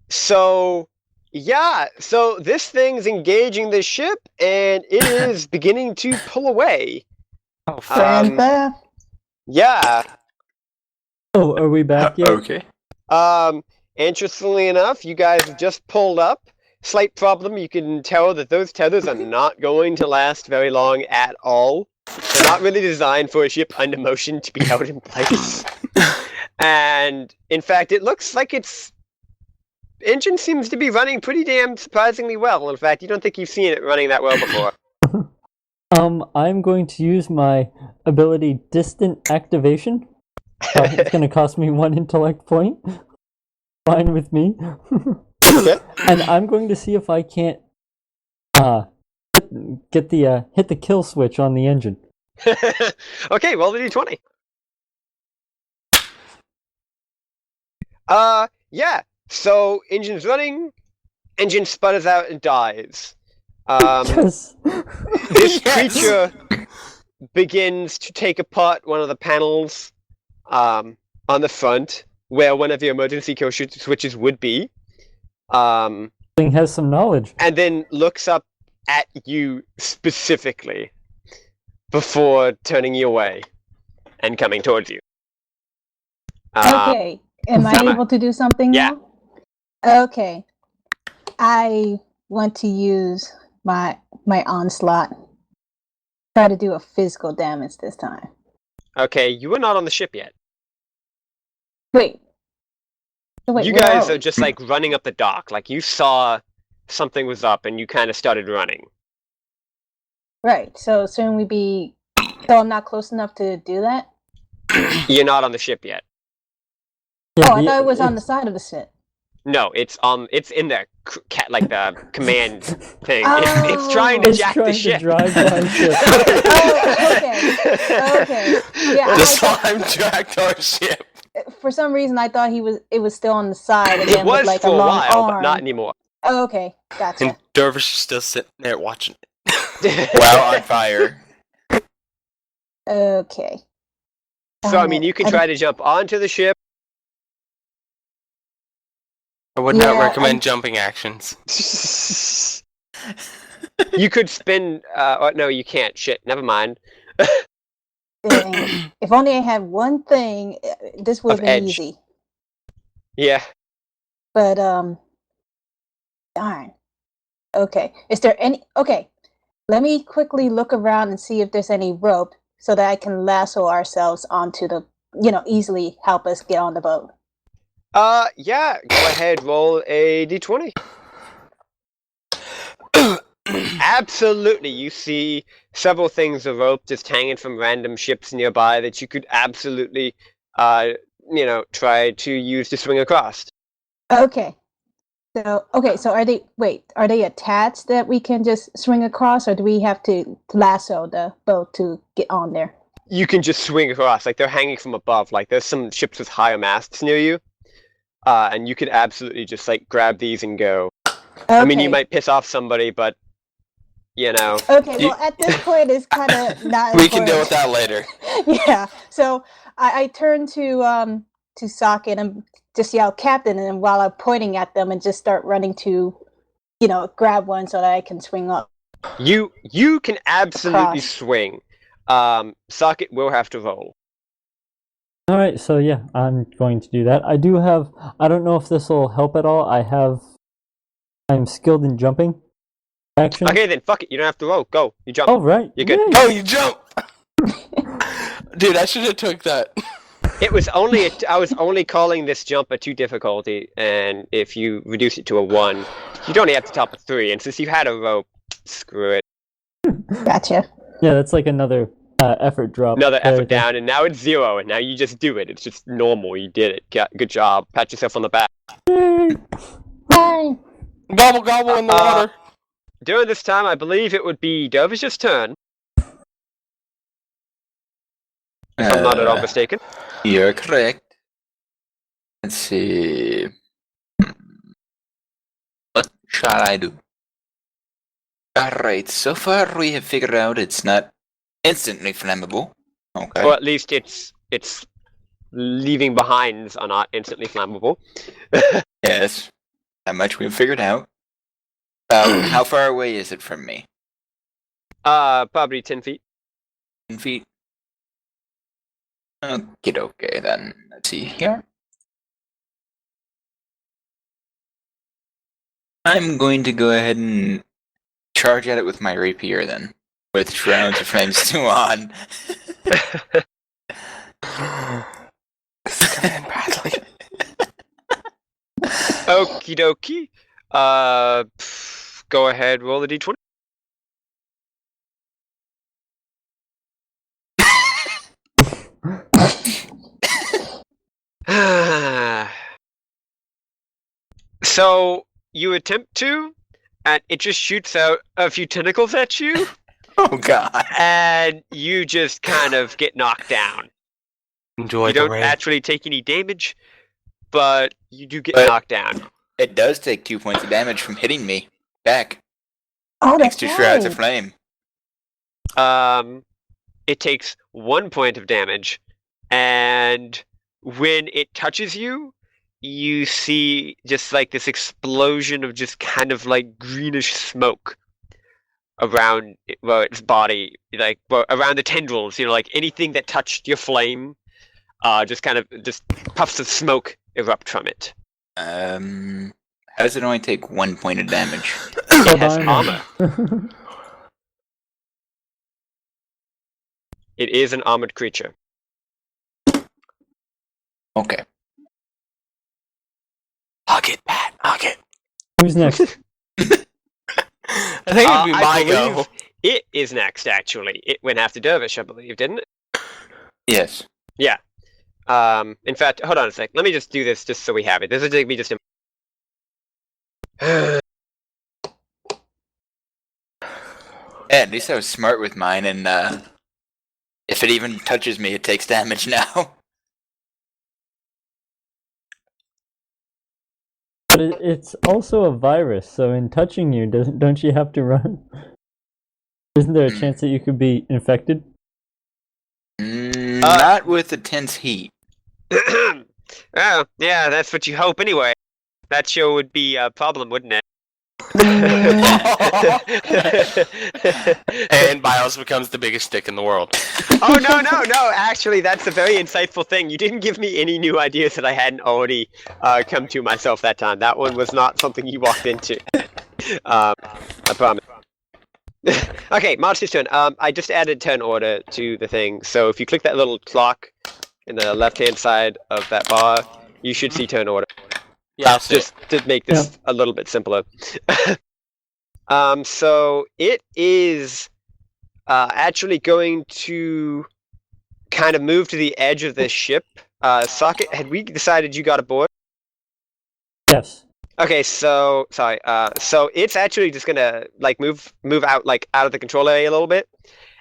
So, yeah, so this thing's engaging the ship, and it is beginning to pull away. Grandpa. Yeah. Oh, are we back yet? Okay. Interestingly enough, you guys have just pulled up. Slight problem, you can tell that those tethers are not going to last very long at all. They're not really designed for a ship under motion to be held in place. And, in fact, it looks like its engine seems to be running pretty damn surprisingly well. In fact, you don't think you've seen it running that well before. I'm going to use my ability Distant Activation. It's going to cost me 1 intellect point. Fine with me. Okay. And I'm going to see if I can't get the hit the kill switch on the engine. Okay, roll the d20. Yeah. So, engine's running, engine sputters out and dies. Yes. This Yes. creature begins to take apart one of the panels on the front, where one of your emergency kill switches would be, Thing has some knowledge. and then looks up at you specifically before turning you away and coming towards you. Okay. Am I Sama. able to do something Yeah. now? Okay. I want to use my onslaught. Try to do a physical damage this time. Okay, you are not on the ship yet. Wait. So wait, You where guys we? are just like running up the dock. Like you saw something was up and you kind of started running. Right. So soon we be. So I'm not close enough to do that. You're not on the ship yet. Yeah, Oh, I thought it was on the side of the ship. No, it's in the like the command thing. Oh. It's trying to It's jack trying the to ship. drive my ship. Oh, okay. Okay. Yeah, The I slime jacked our ship. for some reason I thought it was still on the side again It was with like for a a long while, arm. but not anymore. Oh, okay, gotcha. And Dervish is still sitting there watching it. Wow, on fire. Okay. So I mean, you can I- try to jump onto the ship. I would not Yeah, recommend jumping actions. You could spin. No, you can't. Shit. Never mind. Dang. If only I had one thing, this would Of be edge. easy. Yeah. But darn. Okay. Is there any? Okay. Let me quickly look around and see if there's any rope so that I can lasso ourselves onto the. Easily help us get on the boat. Yeah. Go ahead. Roll a d20. Absolutely. You see several things of rope just hanging from random ships nearby that you could absolutely, try to use to swing across. Okay. So are they attached that we can just swing across, or do we have to lasso the boat to get on there? You can just swing across. Like they're hanging from above. Like there's some ships with higher masts near you. and you could absolutely just like grab these and go. Okay. I mean, you might piss off somebody, but you know. Okay, well, at this point, it's kind of not. We can deal with important. that later. Yeah. So I turn to Sokka and I'm just yell "Captain," and then while I'm pointing at them and just start running to, grab one so that I can swing up. You can absolutely Cross. swing. Socket will have to roll. All right, so yeah, I'm going to do that. I don't know if this will help at all. I'm skilled in jumping. Action. Okay, then fuck it. You don't have to roll. Go. You jump. Oh, right. You're good. Yay. Oh, you jump! Dude, I should have took that. It was only I was only calling this jump a 2 difficulty, and if you reduce it to a 1, you'd only have to top a 3. And since you had a rope, screw it. Gotcha. Yeah, that's like another effort drop. Another there. effort down, and now it's 0, and now you just do it. It's just normal. You did it. Good job. Pat yourself on the back. Yay. Hi. Gobble gobble in the water. During this time, I believe it would be Dervish's turn. If I'm not at all mistaken. You're correct. Let's see. What shall I do? Alright, so far we have figured out it's not instantly flammable. Okay. Or at least it's leaving behinds are not instantly flammable. Yes. That much we've figured out. How far away is it from me? Probably 10 feet. 10 feet? Okay, then. Let's see here. I'm going to go ahead and charge at it with my rapier then. With Shrouds of Flames 2 on. This is gonna end badly. Okie dokie. Go ahead, roll the d20. So you attempt to, and it just shoots out a few tentacles at you, Oh god. and you just kind of get knocked down. Enjoy You the don't rain. actually take any damage, but you do get But- knocked down. It does take 2 points of damage from hitting me. Back. Oh, Next that's to Shrouds of right. Flame. It takes 1 point of damage, and when it touches you, you see just like this explosion of just kind of like greenish smoke around its body, like around the tendrils. Like anything that touched your flame, just puffs of smoke erupt from it. How does it only take 1 point of damage? It has Armor. armor. It is an armored creature. Okay. Hug it, Pat. Hug it. Who's next? I think it'd be I my believe go. it is next, actually. It went after Dervish, I believe, didn't it? Yes. Yeah. In fact, hold on a sec. Let me just do this just so we have it. This will take me just a... Yeah, at least I was smart with mine, and if it even touches me, it takes damage now. But it's also a virus, so in touching you, don't you have to run? Isn't there a chance that you could be infected? Not with intense heat. Oh, yeah, that's what you hope anyway. That sure would be a problem, wouldn't it? And Bios becomes the biggest stick in the world. Oh, no. Actually, that's a very insightful thing. You didn't give me any new ideas that I hadn't already come to myself that time. That one was not something you walked into. I promise. Okay, Monster's turn. I just added turn order to the thing. So if you click that little clock in the left-hand side of that bar, you should see turn order. Yeah, I'll see Just to make this a little bit simpler. So it is actually going to kind of move to the edge of this ship. Socket, had we decided you got aboard? Yes. Okay, so sorry. So it's actually just gonna like move out out of the control area a little bit,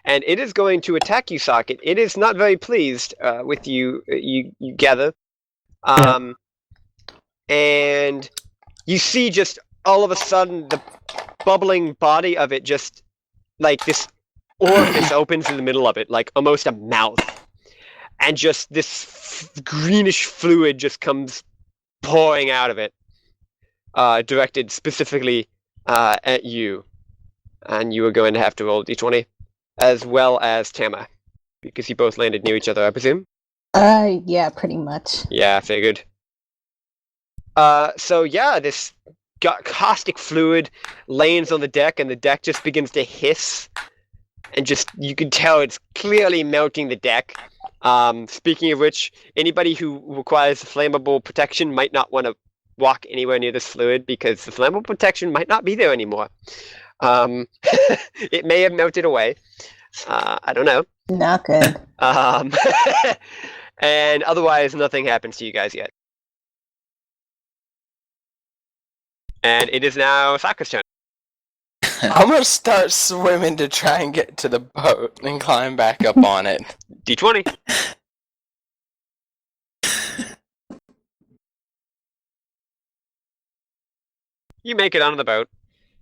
and it is going to attack you, Socket. It is not very pleased with you. You gather. and you see just all of a sudden the bubbling body of it just like this orifice opens in the middle of it, like almost a mouth, and just this greenish fluid just comes pouring out of it, directed specifically at you, and you are going to have to roll a d20, as well as Tama, because you both landed near each other, I presume. Yeah, pretty much. Yeah, I figured. So yeah, this caustic fluid lands on the deck, and the deck just begins to hiss, and just you can tell it's clearly melting the deck. Speaking of which, anybody who requires flammable protection might not want to walk anywhere near this fluid because the flammable protection might not be there anymore. It may have melted away. I don't know. Not good. And otherwise, nothing happens to you guys yet. And it is now Saka's turn. I'm gonna start swimming to try and get to the boat and climb back up on it. D20. You make it onto the boat.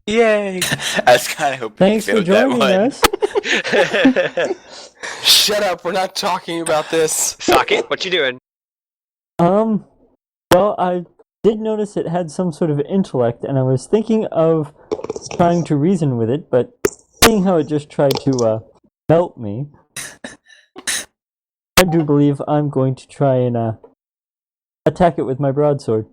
Yay! I was kind of hoping Thanks you for failed that joining one. us. Shut up, we're not talking about this. Socket, what you doing? Well, I did notice it had some sort of intellect, and I was thinking of trying to reason with it, but seeing how it just tried to melt me, I do believe I'm going to try and attack it with my broadsword.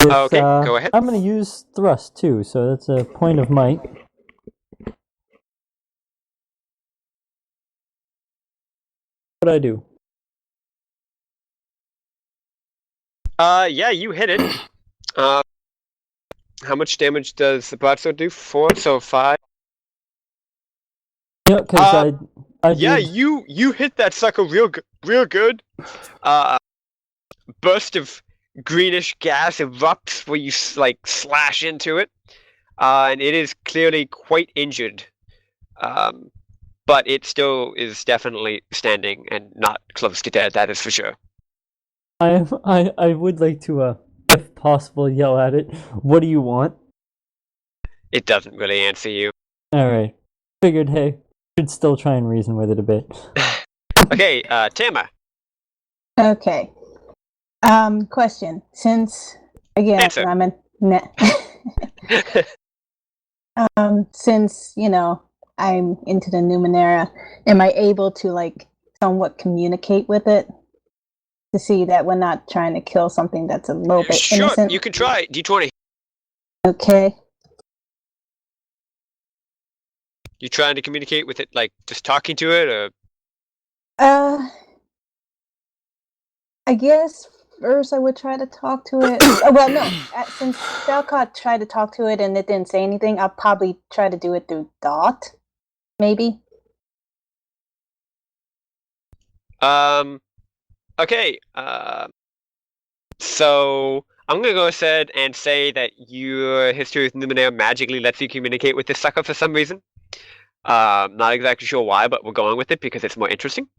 Okay, go ahead. I'm going to use thrust too, so that's a point of might. What I do? Yeah, you hit it. How much damage does the broadsword do? 4, so 5. Yeah, because I Yeah, did- you hit that sucker real good. Burst of greenish gas erupts where you like slash into it, and it is clearly quite injured. But it still is definitely standing and not close to dead. That is for sure. I would like to, if possible, yell at it. What do you want? It doesn't really answer you. All right. Figured, hey, should still try and reason with it a bit. Okay, Tama. Okay. Question. Since again, Answer. I'm since I'm into the Numenera, am I able to like somewhat communicate with it to see that we're not trying to kill something that's a little bit Sure, innocent? you can try. D20. Okay. You trying to communicate with it, like just talking to it, or? I guess first I would try to talk to it. Well, no. Since Falcott tried to talk to it and it didn't say anything, I'll probably try to do it through thought. Maybe. Okay. So I'm gonna go ahead and say that your history with Numenera magically lets you communicate with this sucker for some reason. Not exactly sure why, but we're going with it because it's more interesting.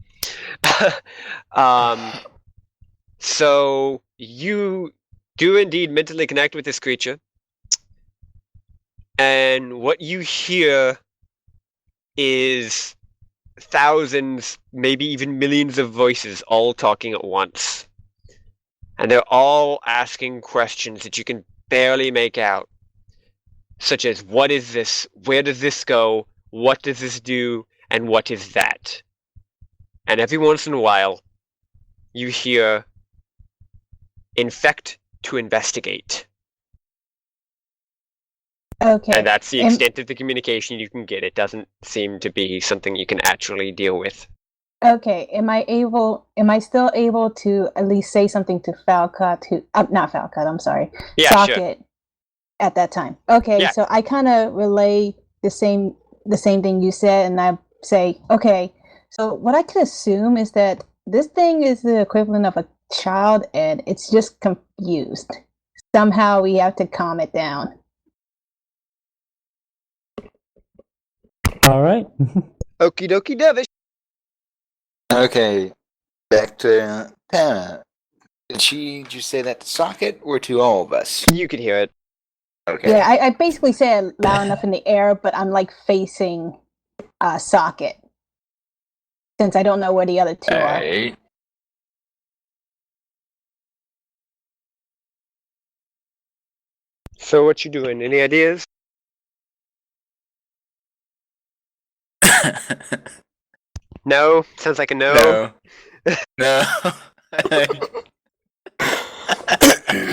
So you do indeed mentally connect with this creature, and what you hear is thousands, maybe even millions of voices all talking at once. And they're all asking questions that you can barely make out, such as, what is this? Where does this go? What does this do? And what is that? And every once in a while, you hear, infect to investigate. Okay. And that's the extent of the communication you can get. It doesn't seem to be something you can actually deal with. Okay. Am I still able to at least say something to Falcott not Falcott, I'm sorry. Yeah, Socket sure. at that time. Okay, Yeah. so I kinda relay the same thing you said, and I say, okay, so what I could assume is that this thing is the equivalent of a child and it's just confused. Somehow we have to calm it down. All right. Okie dokie Devish. Okay, back to Tana. Did she just say that to Socket or to all of us? You could hear it. Okay. Yeah, I basically said it loud enough in the air, but I'm like facing Socket. Since I don't know where the other two are. Alright. So what you doing? Any ideas? No? Sounds like a no. No.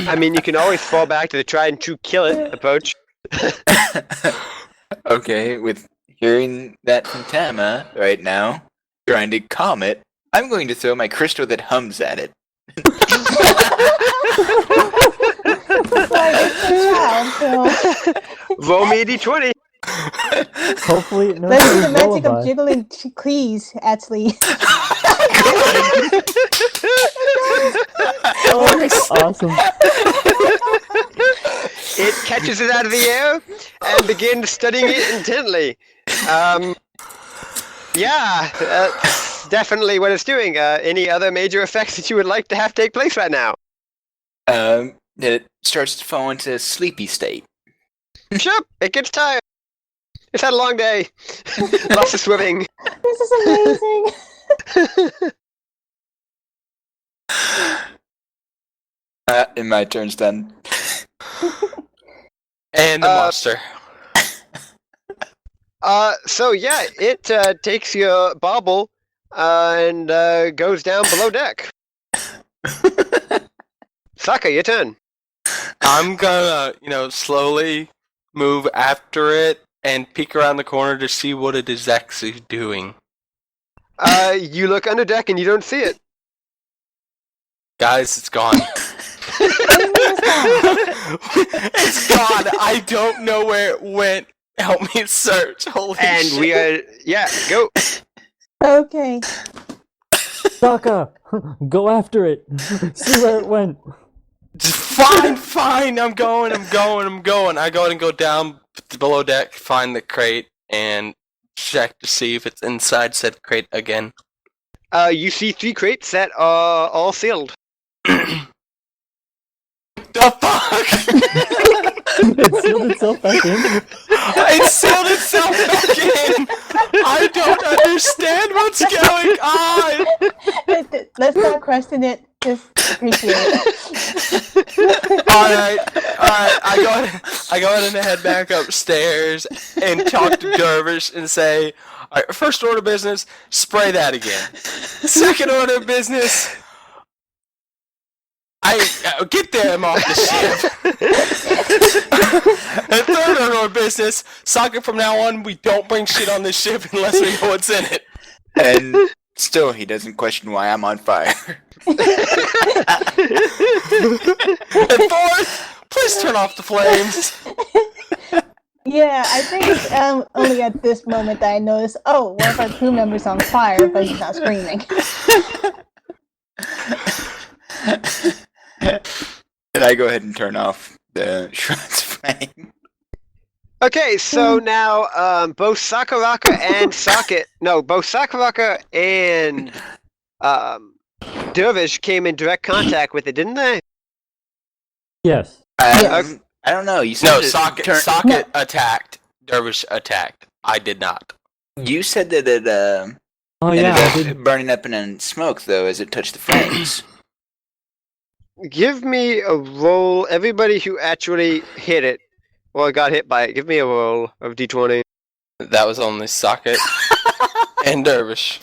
I mean, you can always fall back to the try and true kill it approach. Okay, with hearing that from Tama right now, trying to calm it, I'm going to throw my crystal that hums at it. It's like it's a child, so Roll me a d20. Hopefully it knows let's do his the magic of lullaby. jiggling keys, actually. Oh, that's awesome. It catches it out of the air and begins studying it intently. Yeah, that's definitely what it's doing. Any other major effects that you would like to have take place right now? It starts to fall into a sleepy state. Sure, it gets tired. It's had a long day. Lots of swimming. This is amazing. And my turn's done. And the monster. So yeah, it takes your bauble and goes down below deck. Saga, your turn. I'm gonna, slowly move after it and peek around the corner to see what it is actually doing. You look under deck and you don't see it. Guys, it's gone. It's gone. I don't know where it went. Help me search. Holy And shit. we are, yeah, go. Okay. Saka, go after it. See where it went. Fine. I'm going. I go ahead and go down below deck, find the crate, and check to see if it's inside said crate again. You see 3 crates that are all sealed. The fuck? It sealed itself back in. It sealed itself back in. I don't understand what's going on. Let's not question it. Just appreciate it. All right. I go ahead and head back upstairs and talk to Dervish and say, all right, first order of business, spray that again. Second order of business, get them off the ship. And third order of business, Saga, from now on, we don't bring shit on this ship unless we know what's in it. And still, he doesn't question why I'm on fire. And fourth, please turn off the flames. Yeah, I think it's only at this moment that I notice, one of our crew members on fire, but he's not screaming. And I go ahead and turn off the Shroud's flame. Okay, so now both Sakuraka and Dervish came in direct contact with it, didn't they? Yes. Yes. I don't know. You said No, that Socket attacked. Dervish attacked. I did not. You said that it Oh yeah, I ended did. up burning up in smoke though as it touched the flames. Give me a roll. Everybody who actually hit it or got hit by it, give me a roll of d20. That was only Socket and Dervish.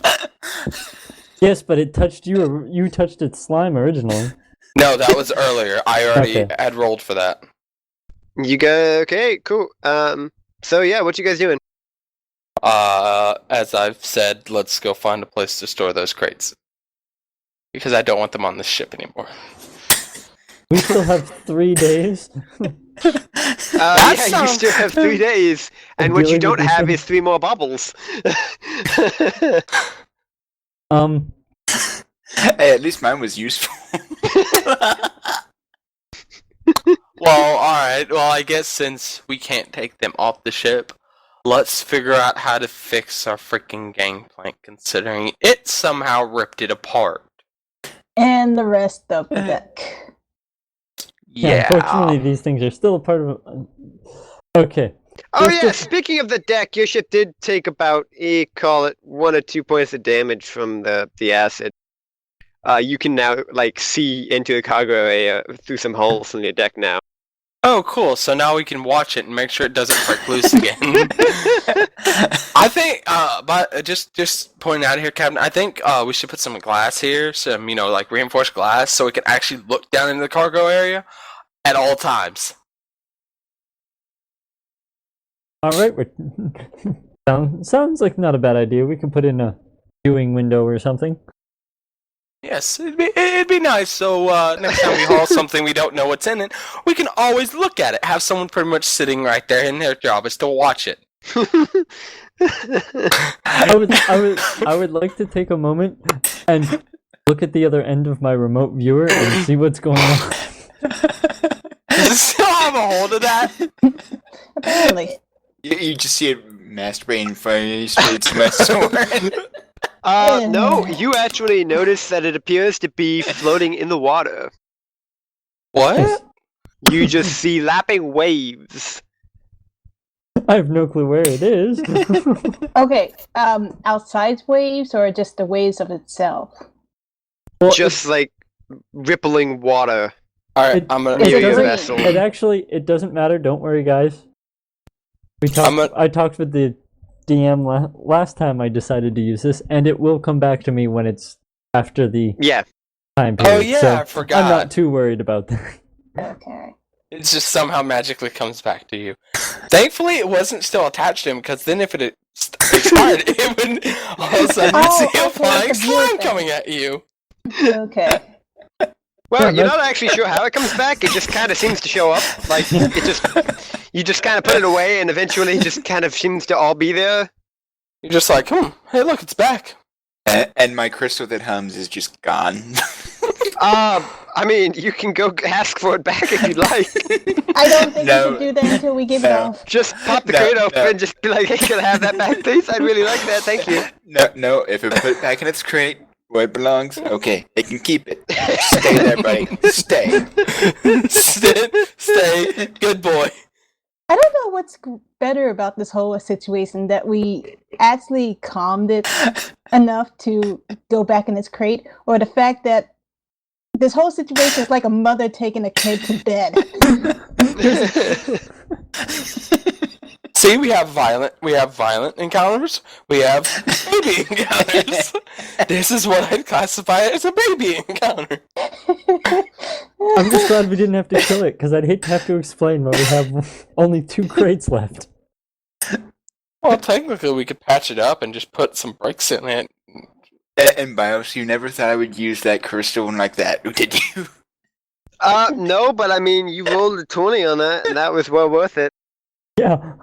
Yes, but it touched you. Or you touched its slime originally. No, that was earlier. I already Okay. had rolled for that. You go. Okay, cool. So yeah, what you guys doing? As I've said, let's go find a place to store those crates. Because I don't want them on the ship anymore. We still have 3 days. Yeah, you still have 3 days, and what you Dealing with don't have this- is 3 more bubbles. Hey, at least mine was useful. Well, alright. Well, I guess since we can't take them off the ship, let's figure out how to fix our freaking gangplank, considering it somehow ripped it apart. And the rest of the deck. Yeah, unfortunately, these things are still a part of. Okay. Oh Just yeah, a- speaking of the deck, your ship did take about, call it 1 or 2 points of damage from the acid. You can now like see into the cargo area through some holes in your deck now. Oh, cool. So now we can watch it and make sure it doesn't break loose again. I think, but just pointing out here, Captain, I think we should put some glass here, some, like reinforced glass, so we can actually look down into the cargo area at all times. All right. Sounds like not a bad idea. We can put in a viewing window or something. Yes, it'd be nice. So next time we haul something we don't know what's in it, we can always look at it. Have someone pretty much sitting right there, and their job is to watch it. I would like to take a moment and look at the other end of my remote viewer and see what's going on. Does it still have a hold of that? Apparently. You just see it masturbating in front of you, straight to my sword. No, you actually notice that it appears to be floating in the water. What? You just see lapping waves. I have no clue where it is. Okay, outside waves or just the waves of itself? Well, Just like rippling water. Alright, I'm gonna. Near your doesn't- vessel. it doesn't matter. Don't worry, guys. I talked with the DM last time I decided to use this, and it will come back to me when it's after the Yeah. time period. Oh yeah, so I forgot. I'm not too worried about that. Okay. It just somehow magically comes back to you. Thankfully, it wasn't still attached to him, because then if it expired, it would all of a sudden Oh, see a okay, flying it's a viewer slime thing. coming at you. Okay. Well, Yeah, you're that's- not actually sure how it comes back. It just kind of seems to show up. Like you just kind of put it away, and eventually, it just kind of seems to all be there. You're just like, hey, look, it's back. And my crystal that hums is just gone. I mean, you can go ask for it back if you'd like. I don't think No. we can do that until we give it No. off. Just pop the No, crate open no. and just be like, "Hey, can I have that back, please? I'd really like that. Thank you." No, if it put it back in its crate where it belongs, okay, it can keep it. Stay there, buddy. Stay. Stay, good boy. I don't know what's better about this whole situation, that we actually calmed it enough to go back in its crate, or the fact that this whole situation is like a mother taking a kid to bed. See, we have violent encounters. We have baby encounters. This is what I'd classify as a baby encounter. I'm just glad we didn't have to kill it, because I'd hate to have to explain why we have only 2 crates left. Well, technically, we could patch it up and just put some bricks in it. And Bios, you never thought I would use that crystal like that, did you? No, but I mean, you rolled a 20 on that, and that was well worth it. Yeah.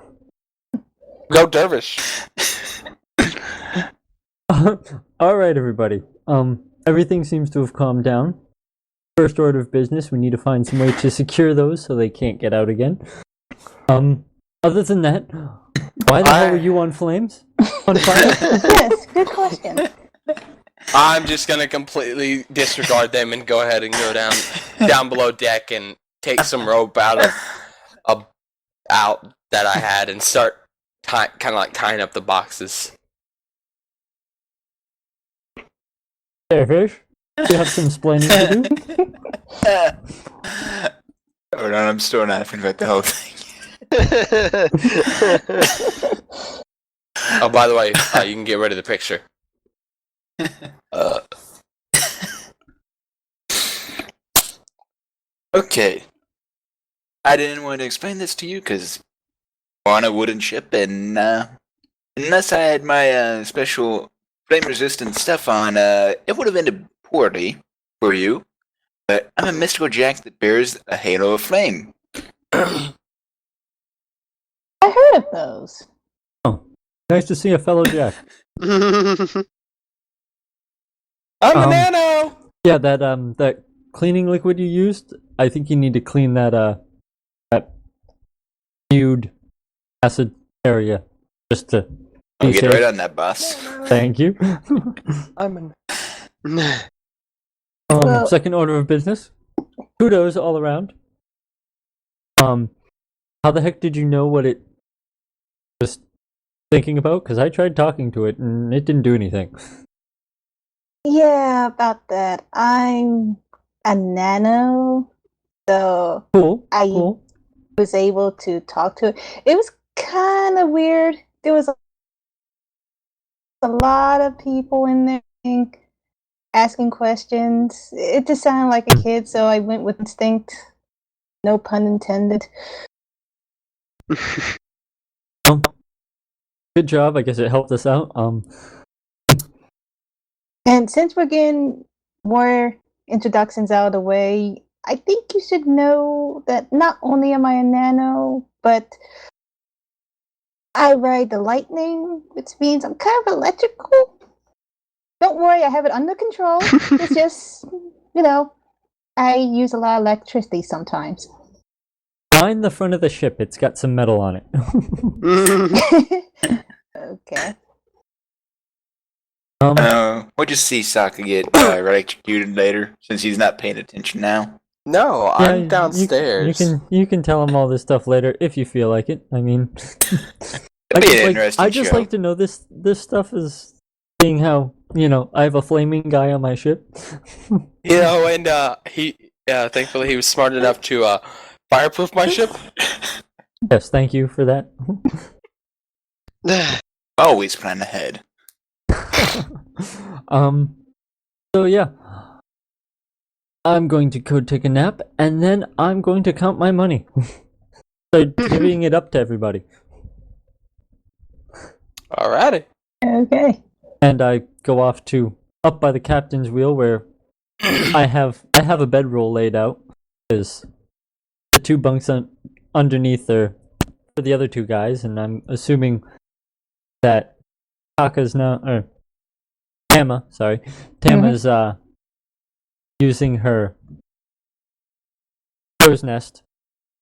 Go Dervish. All right, everybody. Everything seems to have calmed down. First order of business, we need to find some way to secure those so they can't get out again. Other than that, why the hell were you on flames? On fire? Yes, good question. I'm just gonna completely disregard them and go ahead and go down below deck and take some rope out that I had and start kind of like tying up the boxes. There, fish. You have some explaining to do. Hold on, I'm still laughing about the whole thing. Oh, by the way, you can get rid of the picture. Okay. I didn't want to explain this to you because we're on a wooden ship, and unless I had my special flame-resistant stuff on, it would have ended poorly for you. But I'm a mystical jack that bears a halo of flame. I heard of those. Nice to see a fellow Jack. I'm a nano! Yeah, that cleaning liquid you used, I think you need to clean that nude acid area just to I'll be get safe. right on that, boss. Thank you. I'm Well- Second order of business. Kudos all around. How the heck did you know what it was thinking about? Because I tried talking to it and it didn't do anything. Yeah, about that. I'm a nano, so Cool. I- Cool. was able to talk to it. It was kind of weird. There was a lot of people in there asking questions. It just sounded like a kid, so I went with instinct. No pun intended. Good job. I guess it helped us out. And since we're getting more introductions out of the way, I think you should know that not only am I a nano, but I ride the lightning, which means I'm kind of electrical. Don't worry, I have it under control. It's just, I use a lot of electricity sometimes. Find the front of the ship. It's got some metal on it. Okay. We'll just see Saga get electrocuted later, since he's not paying attention now. No, Yeah, I'm downstairs. You can tell him all this stuff later if you feel like it. I mean, It'll be an interesting I just show. like to know this stuff is seeing how I have a flaming guy on my ship. And thankfully he was smart enough to fireproof my ship. Yes, thank you for that. Always plan ahead. So yeah, I'm going to go take a nap, and then I'm going to count my money. So divvying it up to everybody. Alrighty. Okay. And I go off to up by the captain's wheel where I have a bedroll laid out, because the two bunks underneath are for the other two guys, and I'm assuming that Tama's using her crow's nest,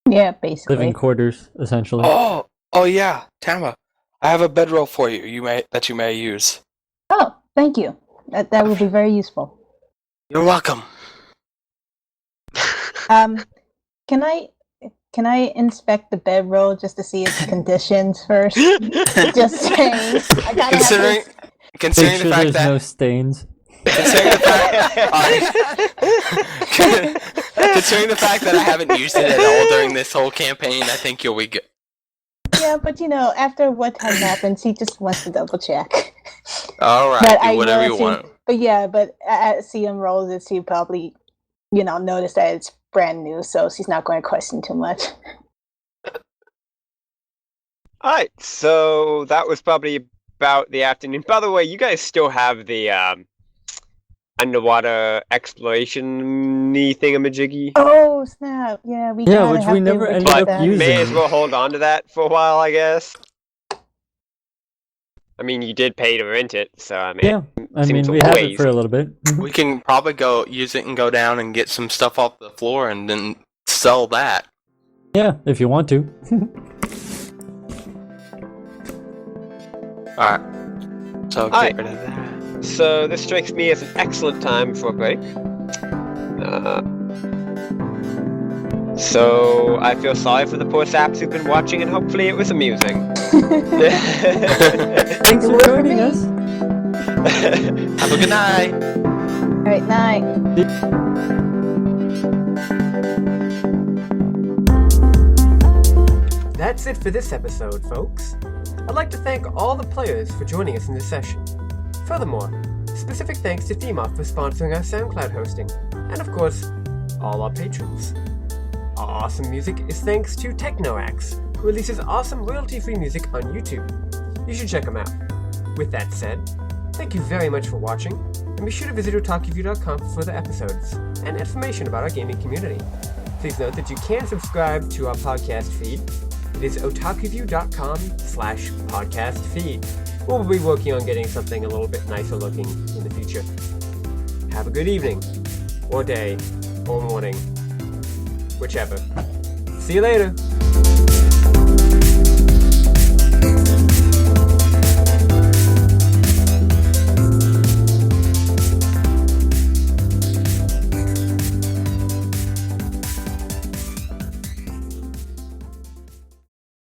Yeah, basically. living quarters, essentially. Oh yeah, Tama. I have a bedroll for you. That you may use. Oh, thank you. That would be very useful. You're welcome. Can I inspect the bedroll just to see its conditions first? Just saying. I gotta Considering Make considering sure the fact there's that no stains. considering the fact that I haven't used it at all during this whole campaign, I think you'll be good. Yeah, but after what has happened, she just wants to double check. All right, But I do whatever know you she- want. But yeah, as CM rolls it, she probably, notice that it's brand new, so she's not going to question too much. Alright, so that was probably about the afternoon. By the way, you guys still have the underwater exploration-y thingamajiggy? Oh snap! Yeah, we Yeah, gotta which have we to never return ended up that. using. May as well hold on to that for a while, I guess. I mean, you did pay to rent it, so I mean... Yeah, I mean, seems we have it ways. for a little bit. We can probably go use it and go down and get some stuff off the floor and then sell that. Yeah, if you want to. Alright. So Alright. get rid of that. So this strikes me as an excellent time for a break. So I feel sorry for the poor saps who've been watching, and hopefully it was amusing. Thanks for joining us. Have a good night. All right, night. That's it for this episode, folks. I'd like to thank all the players for joining us in this session. Furthermore, specific thanks to Themoth for sponsoring our SoundCloud hosting, and of course, all our patrons. Our awesome music is thanks to Technoax, who releases awesome royalty-free music on YouTube. You should check him out. With that said, thank you very much for watching, and be sure to visit otakuview.com for further episodes and information about our gaming community. Please note that you can subscribe to our podcast feed. It is otakuview.com/podcast feed. We'll be working on getting something a little bit nicer looking in the future. Have a good evening, or day, or morning, whichever. See you later!